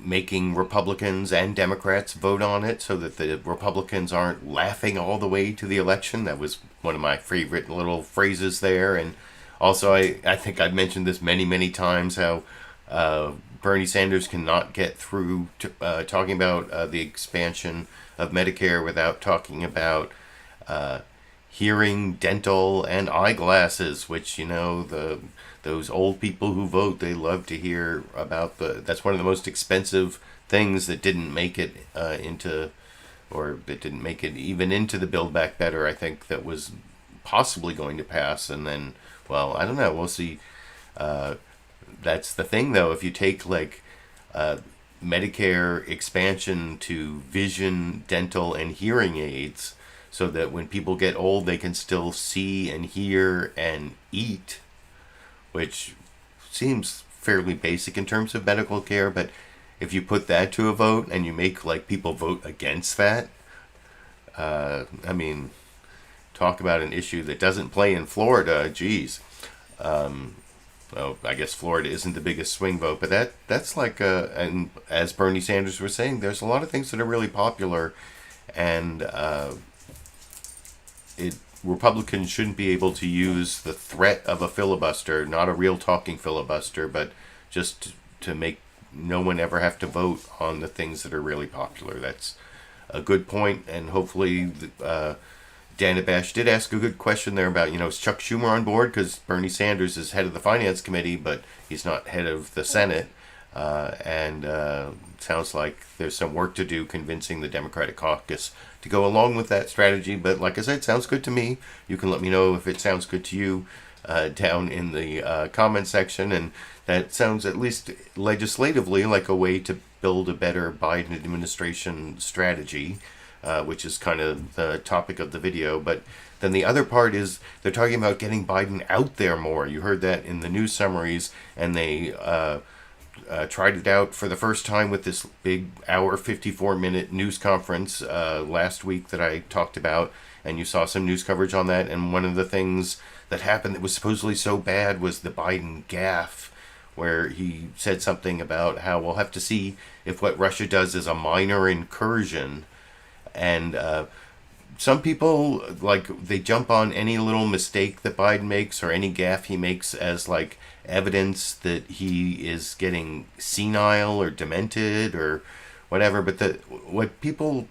S2: making Republicans and Democrats vote on it so that the Republicans aren't laughing all the way to the election. That was one of my favorite little phrases there. And also, I think I've mentioned this many, many times, how Bernie Sanders cannot get through talking about the expansion of Medicare without talking about hearing, dental, and eyeglasses, which, those old people who vote, they love to hear about that's one of the most expensive things that didn't make it even into the Build Back Better, I think, that was possibly going to pass. And then, well, I don't know, we'll see. That's the thing, though. If you take Medicare expansion to vision, dental, and hearing aids, so that when people get old, they can still see and hear and eat, which seems fairly basic in terms of medical care. But if you put that to a vote and you make people vote against that, talk about an issue that doesn't play in Florida. Geez. Well, I guess Florida isn't the biggest swing vote, but that's and as Bernie Sanders was saying, there's a lot of things that are really popular, and Republicans shouldn't be able to use the threat of a filibuster, not a real talking filibuster, but just to make no one ever have to vote on the things that are really popular. That's a good point, and hopefully Dana Bash did ask a good question there about, is Chuck Schumer on board? Because Bernie Sanders is head of the Finance Committee, but he's not head of the Senate. Sounds like there's some work to do convincing the Democratic caucus to go along with that strategy. But like I said, it sounds good to me. You can let me know if it sounds good to you. down in the comment section, and that sounds, at least legislatively, like a way to build a better Biden administration strategy, which is kind of the topic of the video. But then the other part is they're talking about getting Biden out there more. You heard that in the news summaries, and they tried it out for the first time with this big hour, 54-minute news conference last week that I talked about, and you saw some news coverage on that. And one of the things that happened that was supposedly so bad was the Biden gaffe, where he said something about how we'll have to see if what Russia does is a minor incursion. And some people, like, they jump on any little mistake that Biden makes or any gaffe he makes as, like, evidence that he is getting senile or demented or whatever. But what people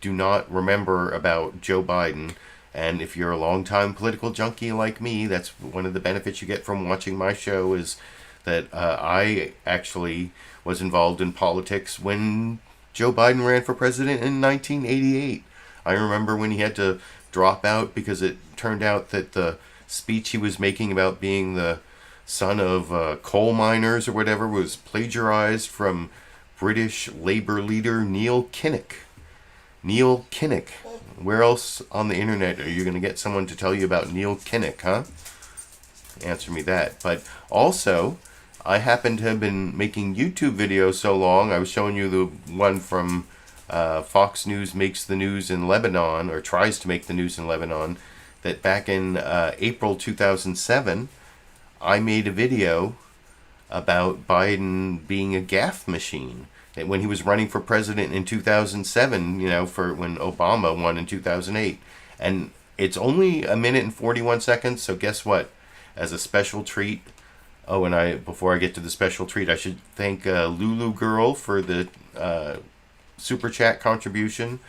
S2: do not remember about Joe Biden, and if you're a longtime political junkie like me, that's one of the benefits you get from watching my show, is that I actually was involved in politics when Joe Biden ran for president in 1988. I remember when he had to drop out because it turned out that the speech he was making about being the son of coal miners or whatever was plagiarized from British Labour leader Neil Kinnock. Neil Kinnock. Where else on the internet are you going to get someone to tell you about Neil Kinnock, huh? Answer me that. But also, I happen to have been making YouTube videos so long. I was showing you the one from Fox News Makes the News in Lebanon, or tries to make the news in Lebanon, that back in April 2007, I made a video about Biden being a gaffe machine. That when he was running for president in 2007, you know, for when Obama won in 2008. And it's only 1 minute and 41 seconds, so guess what? As a special treat, oh, and before I get to the special treat, I should thank Lulu Girl for the super chat contribution.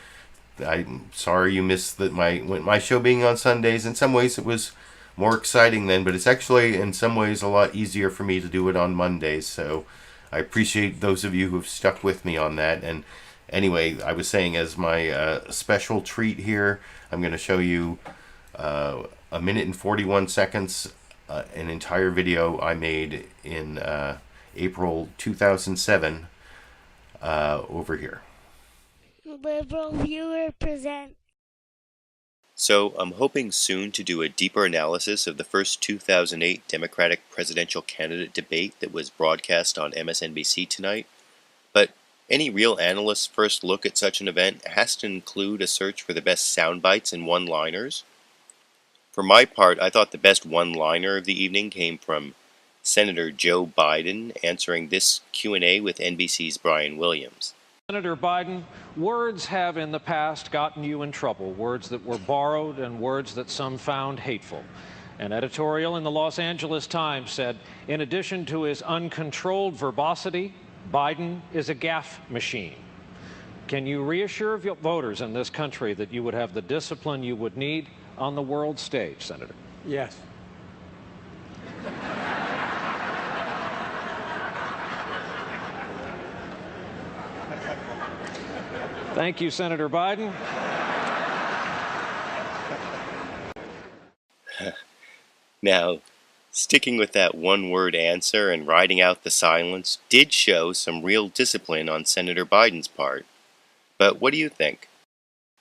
S2: I'm sorry you missed my show being on Sundays. In some ways, it was more exciting then, but it's actually in some ways a lot easier for me to do it on Mondays. So I appreciate those of you who have stuck with me on that. And anyway, I was saying, as my special treat here, I'm going to show you 1 minute and 41 seconds. An entire video I made in April 2007 over here.
S7: LiberalViewer present.
S2: So I'm hoping soon to do a deeper analysis of the first 2008 Democratic presidential candidate debate that was broadcast on MSNBC tonight. But any real analyst's first look at such an event has to include a search for the best sound bites and one-liners. For my part, I thought the best one-liner of the evening came from Senator Joe Biden answering this Q&A with NBC's Brian Williams.
S8: Senator Biden, words have in the past gotten you in trouble, words that were borrowed and words that some found hateful. An editorial in the Los Angeles Times said, in addition to his uncontrolled verbosity, Biden is a gaffe machine. Can you reassure voters in this country that you would have the discipline you would need on the world stage, Senator?
S6: Yes.
S8: Thank you, Senator Biden.
S2: Now, sticking with that one-word answer and riding out the silence did show some real discipline on Senator Biden's part. But what do you think?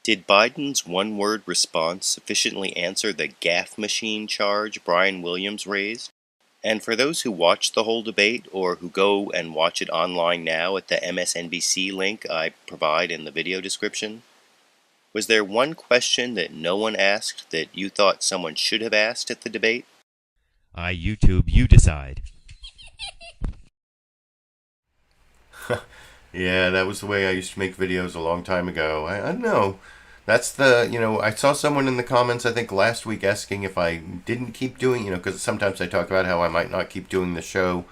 S2: Did Biden's one-word response sufficiently answer the gaffe machine charge Brian Williams raised? And for those who watched the whole debate, or who go and watch it online now at the MSNBC link I provide in the video description, was there one question that no one asked that you thought someone should have asked at the debate?
S23: I YouTube, you decide.
S2: Yeah, that was the way I used to make videos a long time ago. I don't know. That's I saw someone in the comments, I think last week, asking if I didn't keep doing, because sometimes I talk about how I might not keep doing the show.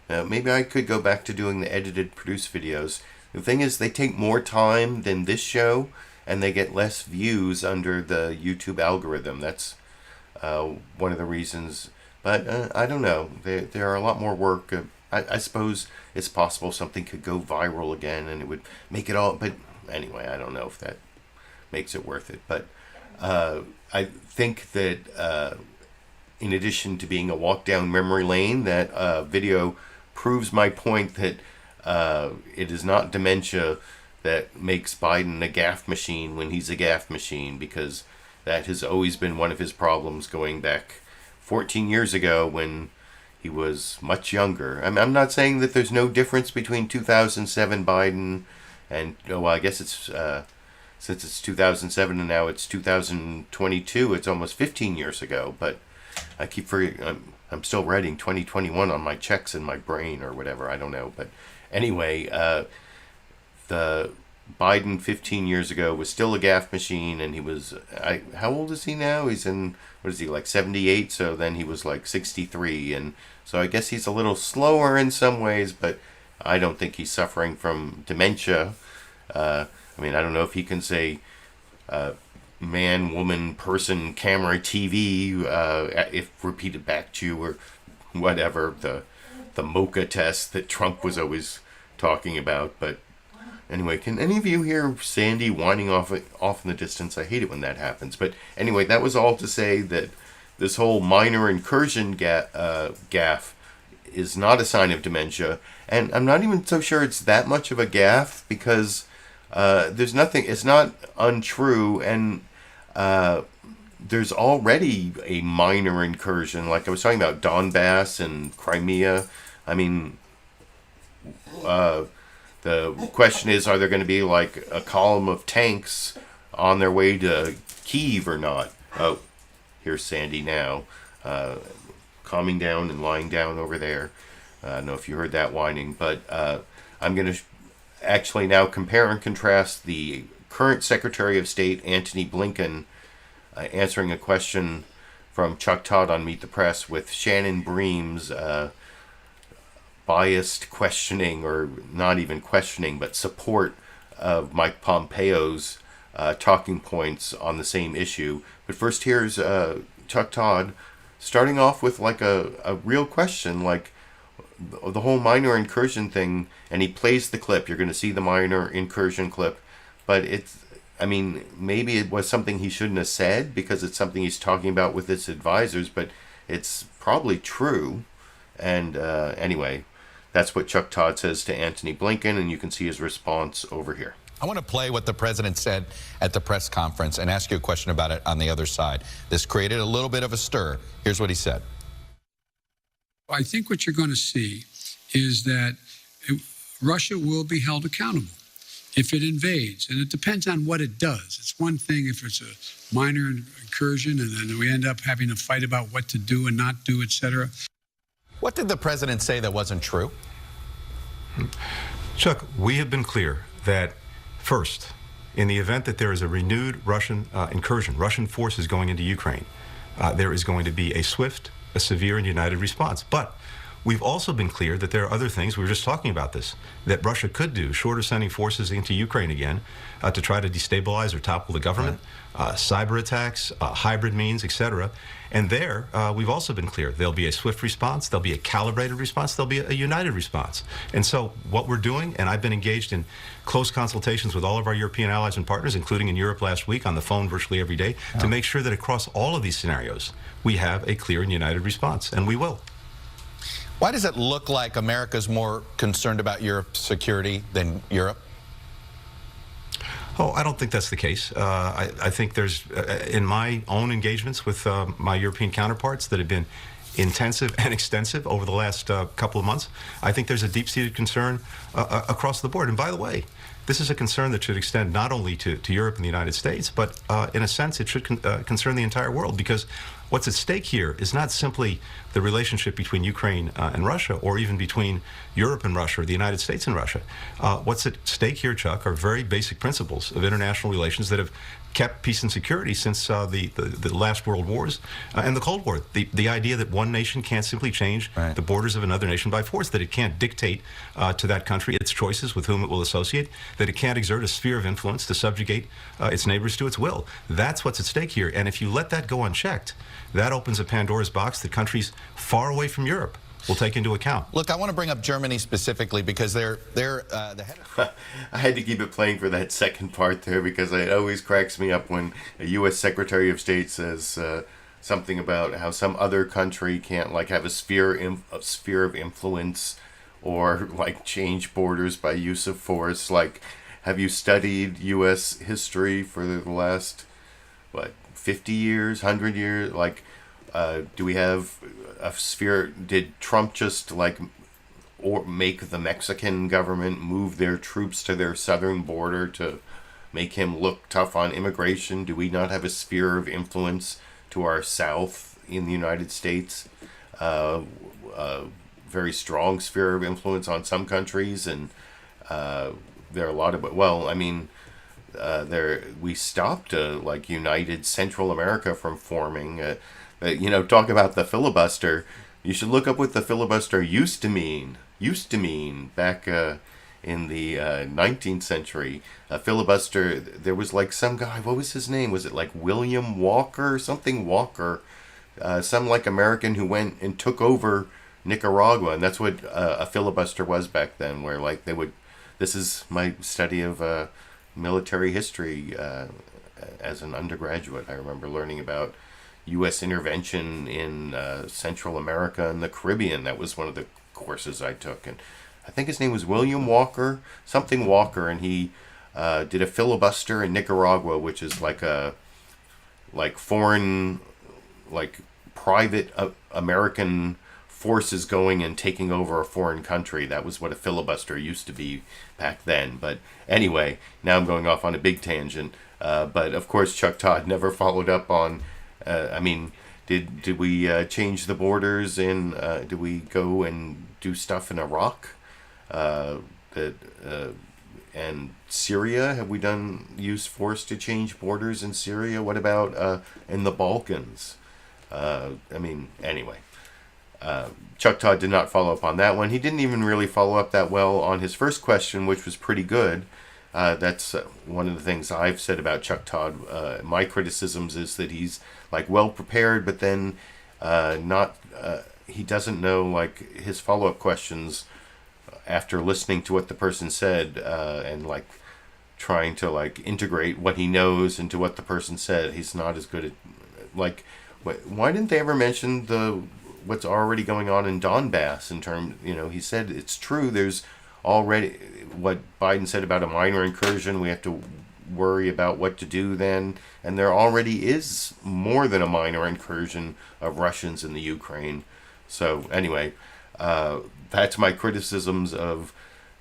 S2: Maybe I could go back to doing the edited, produced videos. The thing is, they take more time than this show, and they get less views under the YouTube algorithm. That's one of the reasons. But I don't know. They are a lot more work. I suppose it's possible something could go viral again, and it would make it all. But anyway, I don't know if that makes it worth it. But I think that in addition to being a walk down memory lane, that video proves my point that it is not dementia that makes Biden a gaffe machine when he's a gaffe machine, because that has always been one of his problems going back 14 years ago when he was much younger. I'm not saying that there's no difference between 2007 Biden and, well, I guess it's, since it's 2007 and now it's 2022, it's almost 15 years ago, but I keep forgetting, I'm still writing 2021 on my checks in my brain or whatever, I don't know. But anyway, the Biden 15 years ago was still a gaffe machine, and he was, how old is he now? He's in, what is he, like 78? So then he was like 63, and so I guess he's a little slower in some ways, but I don't think he's suffering from dementia. I mean, I don't know if he can say man, woman, person, camera, TV, if repeated back to you or whatever, the mocha test that Trump was always talking about. But anyway, can any of you hear Sandy whining off in the distance? I hate it when that happens. But anyway, that was all to say that this whole minor incursion gaffe is not a sign of dementia. And I'm not even so sure it's that much of a gaffe, because there's nothing, it's not untrue, and there's already a minor incursion. Like I was talking about Donbass and Crimea. I mean, the question is, are there going to be like a column of tanks on their way to Kyiv or not? Oh, here's Sandy now, calming down and lying down over there. I don't know if you heard that whining, but I'm going to actually now compare and contrast the current Secretary of State, Antony Blinken, answering a question from Chuck Todd on Meet the Press with Shannon Bream's biased questioning, or not even questioning, but support of Mike Pompeo's talking points on the same issue. But first, here's Chuck Todd starting off with like a real question, like the whole minor incursion thing, and he plays the clip. You're going to see the minor incursion clip, but it's, I mean, maybe it was something he shouldn't have said because it's something he's talking about with his advisors, but it's probably true. And anyway, that's what Chuck Todd says to Antony Blinken, and you can see his response over here.
S4: I want to play what the president said at the press conference and ask you a question about it on the other side. This created a little bit of a stir. Here's what he said.
S7: I think what you're going to see is that Russia will be held accountable if it invades, and it depends on what it does. It's one thing if it's a minor incursion and then we end up having a fight about what to do and not do, etc.
S4: What did the president say that wasn't true?
S9: Chuck, we have been clear that, first, in the event that there is a renewed Russian incursion, Russian forces going into Ukraine, there is going to be a swift, a severe, and united response. But we've also been clear that there are other things, we were just talking about this, that Russia could do, short of sending forces into Ukraine again, to try to destabilize or topple the government, cyber attacks, hybrid means, etc. And there, we've also been clear, there'll be a swift response, there'll be a calibrated response, there'll be a united response. And so what we're doing, and I've been engaged in close consultations with all of our European allies and partners, including in Europe last week, on the phone virtually every day, to make sure that across all of these scenarios, we have a clear and united response, and we will.
S4: Why does it look like America's more concerned about Europe's security than Europe?
S9: Oh, I don't think that's the case. I think there's, in my own engagements with my European counterparts that have been intensive and extensive over the last couple of months, I think there's a deep-seated concern across the board. And by the way, this is a concern that should extend not only to Europe and the United States, but in a sense it should concern the entire world, because what's at stake here is not simply the relationship between Ukraine and Russia, or even between Europe and Russia, or the United States and Russia. What's at stake here, Chuck, are very basic principles of international relations that have kept peace and security since the last world wars and the Cold War. The idea that one nation can't simply change the borders of another nation by force, that it can't dictate to that country its choices with whom it will associate, that it can't exert a sphere of influence to subjugate its neighbors to its will. That's what's at stake here. And if you let that go unchecked, that opens a Pandora's box that countries far away from Europe will take into account.
S4: Look, I want to bring up Germany specifically because they're the head of...
S2: I had to keep it playing for that second part there because it always cracks me up when a U.S. Secretary of State says, something about how some other country can't like have a sphere of influence or like change borders by use of force. Like, have you studied U.S. history for the last 50 years, 100 years? Like, do we have a sphere? Did Trump just like or make the Mexican government move their troops to their southern border to make him look tough on immigration? Do we not have a sphere of influence to our south in the United States? Very strong sphere of influence on some countries, and there are a lot of, well, I mean, we stopped like united Central America from forming. Talk about the filibuster. You should look up what the filibuster used to mean back in the 19th century. A filibuster, there was like some guy, what was his name? Was it like William Walker? Something Walker. Some like American who went and took over Nicaragua, and that's what a filibuster was back then, where like they would, this is my study of military history as an undergraduate. I remember learning about U.S. intervention in Central America and the Caribbean. That was one of the courses I took, and I think his name was William Walker, something Walker, and he did a filibuster in Nicaragua, which is like a foreign, like private American forces going and taking over a foreign country. That was what a filibuster used to be back then. But anyway, now I'm going off on a big tangent. But of course, Chuck Todd never followed up on. I mean, did we change the borders in? Did we go and do stuff in Iraq? And Syria? Have we used force to change borders in Syria? What about in the Balkans? I mean, anyway. Chuck Todd did not follow up on that one. He didn't even really follow up that well on his first question, which was pretty good. That's one of the things I've said about Chuck Todd. My criticisms is that he's like well prepared, but then he doesn't know like his follow-up questions after listening to what the person said and like trying to like integrate what he knows into what the person said. He's not as good at like. Why didn't they ever mention what's already going on in Donbass in terms, he said it's true, there's already what Biden said about a minor incursion, we have to worry about what to do then, and there already is more than a minor incursion of Russians in the Ukraine. So anyway, that's my criticisms of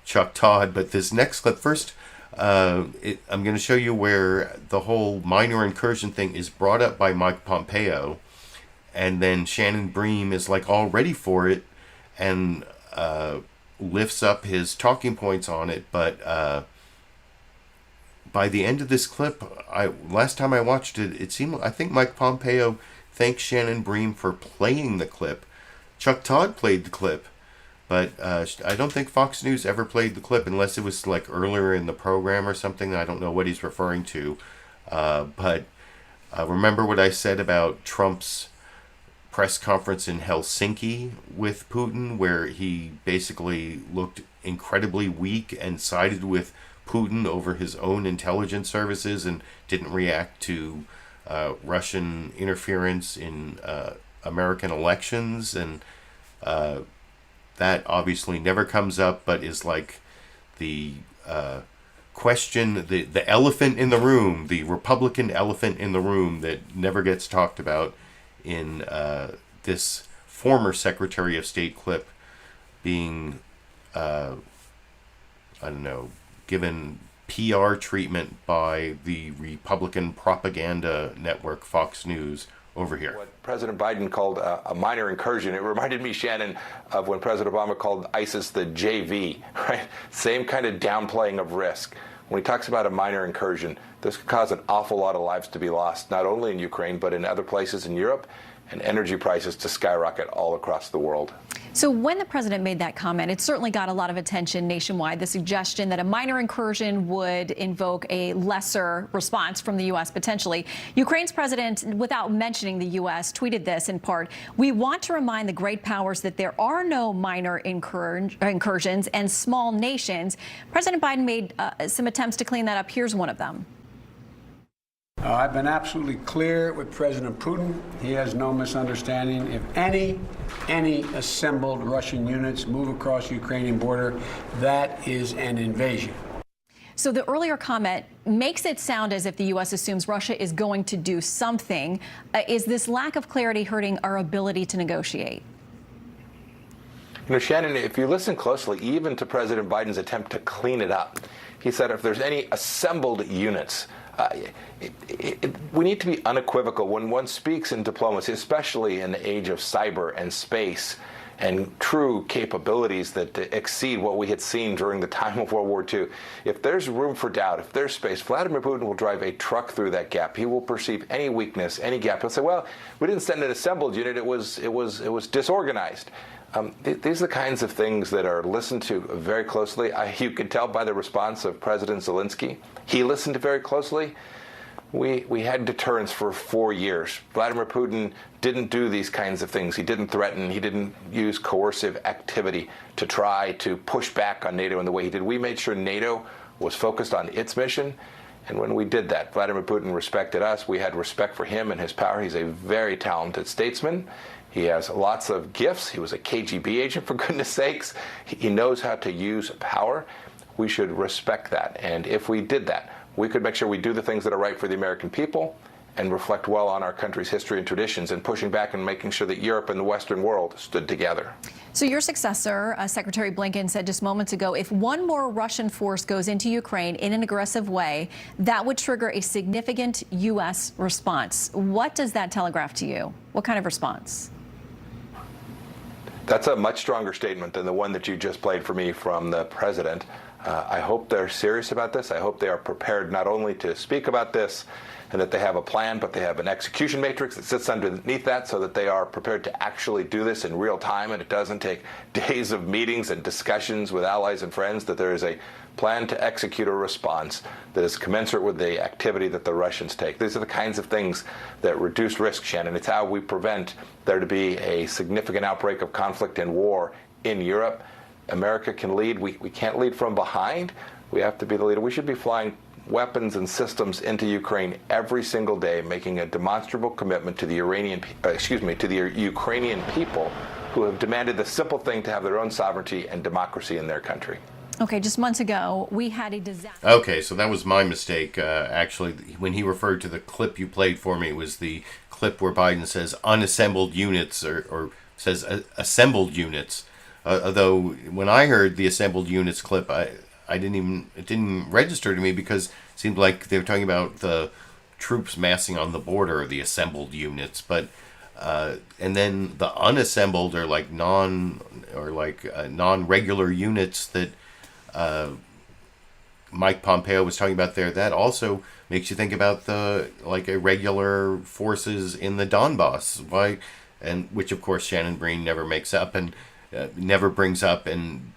S2: Chuck Todd. But this next clip, first, I'm going to show you where the whole minor incursion thing is brought up by Mike Pompeo, and then Shannon Bream is like all ready for it and lifts up his talking points on it. But by the end of this clip, last time I watched it, I think Mike Pompeo thanked Shannon Bream for playing the clip. Chuck Todd played the clip, but I don't think Fox News ever played the clip unless it was like earlier in the program or something. I don't know what he's referring to. But remember what I said about Trump's press conference in Helsinki with Putin, where he basically looked incredibly weak and sided with Putin over his own intelligence services and didn't react to Russian interference in American elections. And that obviously never comes up, but is like the question, the elephant in the room, the Republican elephant in the room that never gets talked about in this former Secretary of State clip being, given PR treatment by the Republican propaganda network Fox News over here.
S5: What President Biden called a minor incursion, it reminded me, Shannon, of when President Obama called ISIS the JV, right? Same kind of downplaying of risk. When he talks about a minor incursion, this could cause an awful lot of lives to be lost, not only in Ukraine, but in other places in Europe, and energy prices to skyrocket all across the world.
S16: So when the president made that comment, it certainly got a lot of attention nationwide. The suggestion that a minor incursion would invoke a lesser response from the U.S. potentially. Ukraine's president, without mentioning the U.S., tweeted this in part: "We want to remind the great powers that there are no minor incursions and small nations." President Biden made some attempts to clean that up. Here's one of them.
S7: I've been absolutely clear with President Putin. He has no misunderstanding. If any assembled Russian units move across the Ukrainian border, that is an invasion.
S16: So the earlier comment makes it sound as if the U.S. assumes Russia is going to do something. Is this lack of clarity hurting our ability to negotiate?
S5: You know, Shannon, if you listen closely, even to President Biden's attempt to clean it up, he said if there's any assembled units, we need to be unequivocal when one speaks in diplomacy, especially in the age of cyber and space and true capabilities that exceed what we had seen during the time of World War II. If there's room for doubt, if there's space, Vladimir Putin will drive a truck through that gap. He will perceive any weakness, any gap. He'll say, well, we didn't send an assembled unit, it was disorganized. These are the kinds of things that are listened to very closely. You could tell by the response of President Zelensky. He listened to very closely. We had deterrence for 4 years. Vladimir Putin didn't do these kinds of things. He didn't threaten. He didn't use coercive activity to try to push back on NATO in the way he did. We made sure NATO was focused on its mission. And when we did that, Vladimir Putin respected us. We had respect for him and his power. He's a very talented statesman. He has lots of gifts. He was a KGB agent, for goodness sakes. He knows how to use power. We should respect that. And if we did that, we could make sure we do the things that are right for the American people and reflect well on our country's history and traditions and pushing back and making sure that Europe and the Western world stood together.
S16: So your successor, Secretary Blinken, said just moments ago, if one more Russian force goes into Ukraine in an aggressive way, that would trigger a significant U.S. response. What does that telegraph to you? What kind of response?
S5: That's a much stronger statement than the one that you just played for me from the president. I hope they're serious about this. I hope they are prepared not only to speak about this and that they have a plan, but they have an execution matrix that sits underneath that so that they are prepared to actually do this in real time and it doesn't take days of meetings and discussions with allies and friends, that there is a plan to execute a response that is commensurate with the activity that the Russians take. These are the kinds of things that reduce risk, Shannon. It's how we prevent there to be a significant outbreak of conflict and war in Europe. America can lead. We can't lead from behind. We have to be the leader. We should be flying weapons and systems into Ukraine every single day, making a demonstrable commitment to the Ukrainian people who have demanded the simple thing to have their own sovereignty and democracy in their country.
S16: Okay, just months ago, we had a disaster.
S2: Okay, so that was my mistake. Actually, when he referred to the clip you played for me, it was the clip where Biden says unassembled units or says assembled units. Although when I heard the assembled units clip, it didn't register to me because it seemed like they were talking about the troops massing on the border, the assembled units. But and then the unassembled are like non-regular units that Mike Pompeo was talking about there. That also makes you think about the irregular forces in the Donbass. Why? And which of course Shannon Bream never makes up and never brings up and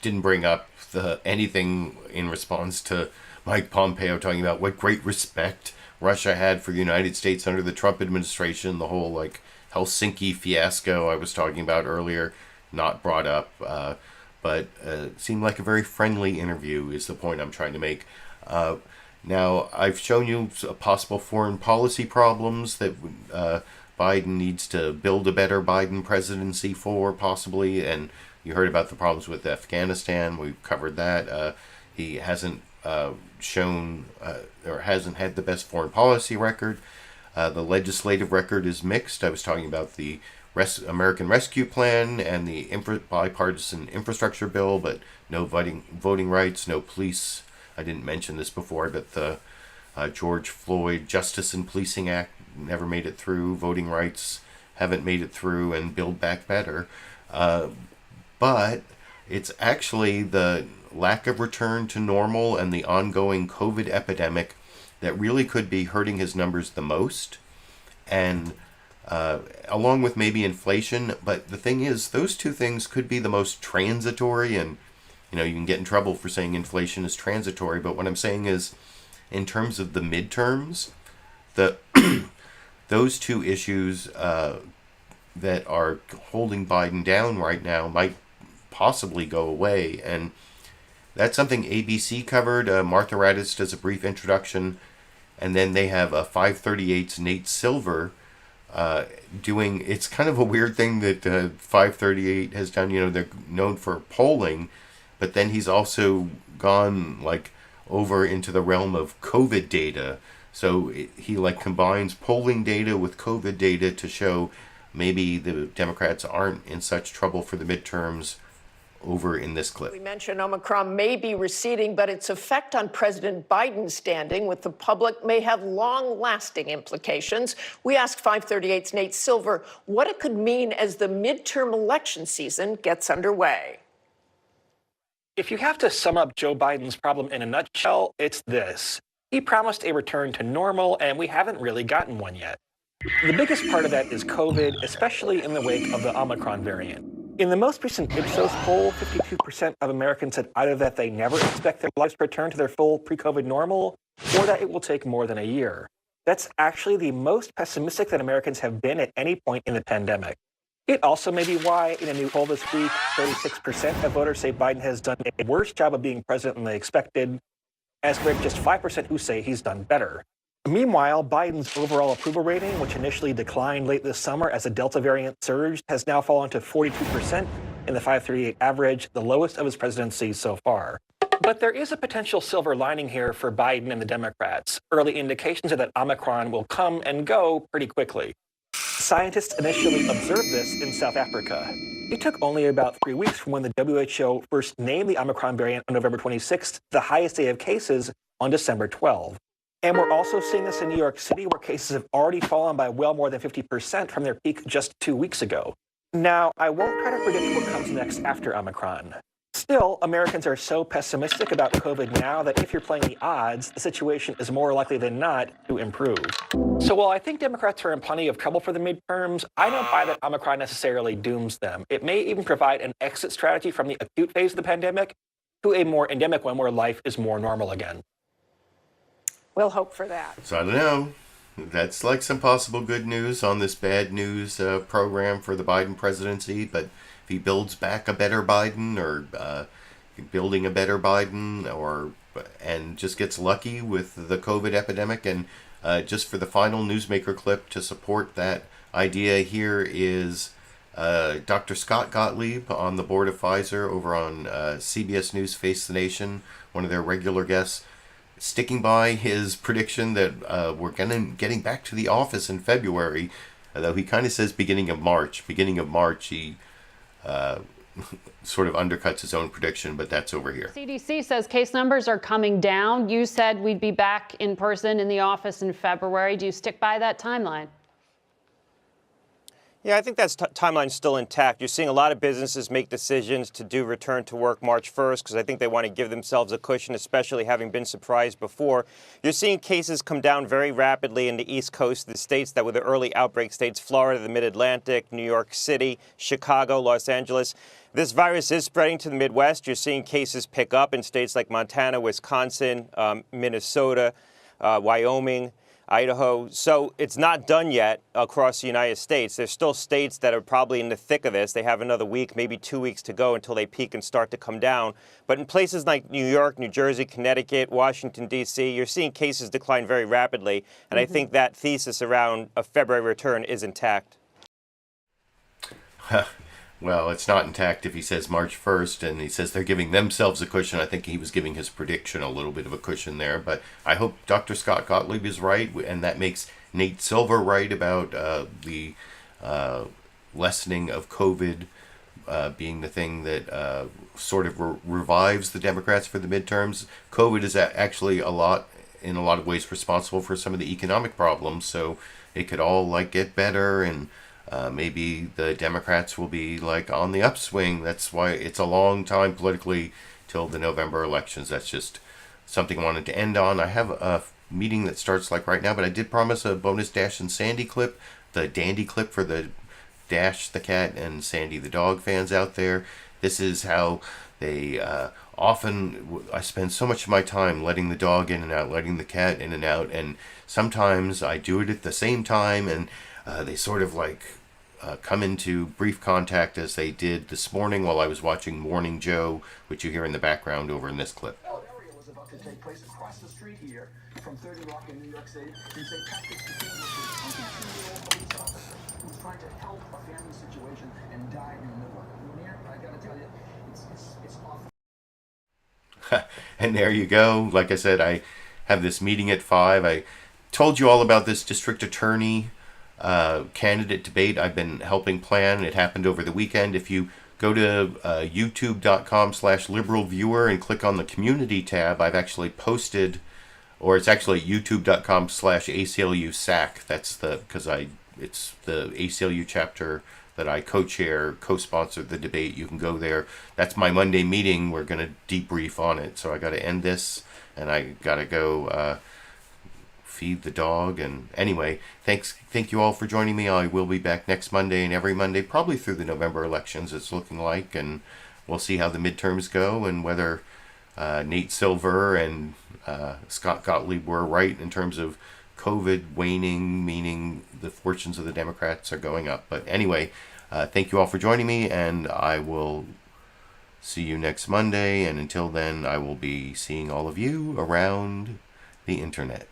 S2: didn't bring up anything in response to Mike Pompeo talking about what great respect Russia had for the United States under the Trump administration, the whole Helsinki fiasco I was talking about earlier, not brought up, but seemed like a very friendly interview is the point I'm trying to make. Now, I've shown you possible foreign policy problems that Biden needs to build a better Biden presidency for, possibly, and you heard about the problems with Afghanistan. We've covered that. He hasn't shown or hasn't had the best foreign policy record. The legislative record is mixed. I was talking about the American Rescue Plan and the bipartisan infrastructure bill, but no voting rights, no police. I didn't mention this before, but the George Floyd Justice and Policing Act never made it through. Voting rights haven't made it through, and Build Back Better. But it's actually the lack of return to normal and the ongoing COVID epidemic that really could be hurting his numbers the most. And along with maybe inflation. But the thing is, those two things could be the most transitory, and you can get in trouble for saying inflation is transitory. But what I'm saying is, in terms of the midterms, those two issues that are holding Biden down right now might possibly go away. And that's something ABC covered. Martha Raddatz does a brief introduction And then they have a 538's Nate Silver doing, it's kind of a weird thing that 538 has done. You know, they're known for polling, but then he's also gone like over into the realm of COVID data. So he like combines polling data with COVID data to show maybe the Democrats aren't in such trouble for the midterms over in this clip.
S21: We mentioned Omicron may be receding, but its effect on President Biden's standing with the public may have long-lasting implications. We asked 538's Nate Silver what it could mean as the midterm election season gets underway.
S10: If you have to sum up Joe Biden's problem in a nutshell, it's this. He promised a return to normal, and we haven't really gotten one yet. The biggest part of that is COVID, especially in the wake of the Omicron variant. In the most recent Ipsos poll, 52% of Americans said either that they never expect their lives to return to their full pre-COVID normal, or that it will take more than a year. That's actually the most pessimistic that Americans have been at any point in the pandemic. It also may be why, in a new poll this week, 36% of voters say Biden has done a worse job of being president than they expected, as compared to just 5% who say he's done better. Meanwhile, Biden's overall approval rating, which initially declined late this summer as the Delta variant surged, has now fallen to 42% in the 538 average, the lowest of his presidency so far. But there is a potential silver lining here for Biden and the Democrats. Early indications are that Omicron will come and go pretty quickly. Scientists initially observed this in South Africa. It took only about 3 weeks from when the WHO first named the Omicron variant on November 26th, the highest day of cases, on December 12. And we're also seeing this in New York City, where cases have already fallen by well more than 50% from their peak just 2 weeks ago. Now, I won't try to predict what comes next after Omicron. Still, Americans are so pessimistic about COVID now that if you're playing the odds, the situation is more likely than not to improve. So while I think Democrats are in plenty of trouble for the midterms, I don't buy that Omicron necessarily dooms them. It may even provide an exit strategy from the acute phase of the pandemic to a more endemic one where life is more normal again.
S21: We'll hope for that.
S2: So I don't know. That's like some possible good news on this bad news program for the Biden presidency. But if he builds back a better Biden, or building a better Biden, and just gets lucky with the COVID epidemic, and just for the final newsmaker clip to support that idea, here is Dr. Scott Gottlieb on the board of Pfizer over on CBS News Face the Nation, one of their regular guests, sticking by his prediction that we're getting back to the office in February, though he kind of says beginning of March. Beginning of March, he sort of undercuts his own prediction, but that's over here.
S3: CDC says case numbers are coming down. You said we'd be back in person in the office in February. Do you stick by that timeline?
S11: Yeah, I think that timeline's still intact. You're seeing a lot of businesses make decisions to do return to work March 1st because I think they want to give themselves a cushion, especially having been surprised before. You're seeing cases come down very rapidly in the East Coast, the states that were the early outbreak states, Florida, the Mid-Atlantic, New York City, Chicago, Los Angeles. This virus is spreading to the Midwest. You're seeing cases pick up in states like Montana, Wisconsin, Minnesota, Wyoming, Idaho. So it's not done yet across the United States. There's still states that are probably in the thick of this. They have another week, maybe 2 weeks to go until they peak and start to come down. But in places like New York, New Jersey, Connecticut, Washington, D.C., you're seeing cases decline very rapidly. And I think that thesis around a February return is intact.
S2: Well, it's not intact if he says March 1st, and he says they're giving themselves a cushion. I think he was giving his prediction a little bit of a cushion there. But I hope Dr. Scott Gottlieb is right, and that makes Nate Silver right about the lessening of COVID being the thing that sort of revives the Democrats for the midterms. COVID is actually in a lot of ways responsible for some of the economic problems, so it could all get better, and maybe the Democrats will be on the upswing. That's why it's a long time politically till the November elections. That's just something I wanted to end on. I have a meeting that starts right now, but I did promise a bonus Dash and Sandy clip, the Dandy clip for the Dash the cat and Sandy the dog fans out there. This is how they often, I spend so much of my time letting the dog in and out, letting the cat in and out, and sometimes I do it at the same time, and they sort of come into brief contact as they did this morning while I was watching Morning Joe, which you hear in the background over in this clip.
S12: to take place across the street here from 30 Rock in New York City in St. Patrick's Cathedral. A 22-year-old police officer who was trying to help a family situation and died in the middle of it. Munir, I got to tell you, it's awful.
S2: And there you go. Like I said, I have this meeting at 5. I told you all about this district attorney candidate debate I've been helping plan. It happened over the weekend. If you go to youtube.com/liberalviewer and click on the community tab, I've actually posted, or it's actually youtube.com/ACLU-SAC. That's it's the ACLU chapter that I co-chair, co-sponsor the debate. You can go there. That's my Monday meeting. We're going to debrief on it. So I got to end this, and I got to go feed the dog. And anyway, thank you all for joining me. I will be back next Monday and every Monday, probably through the November elections, it's looking like, and we'll see how the midterms go and whether Nate Silver and Scott Gottlieb were right in terms of COVID waning, meaning the fortunes of the Democrats are going up. But anyway, thank you all for joining me, and I will see you next Monday. And until then, I will be seeing all of you around the internet.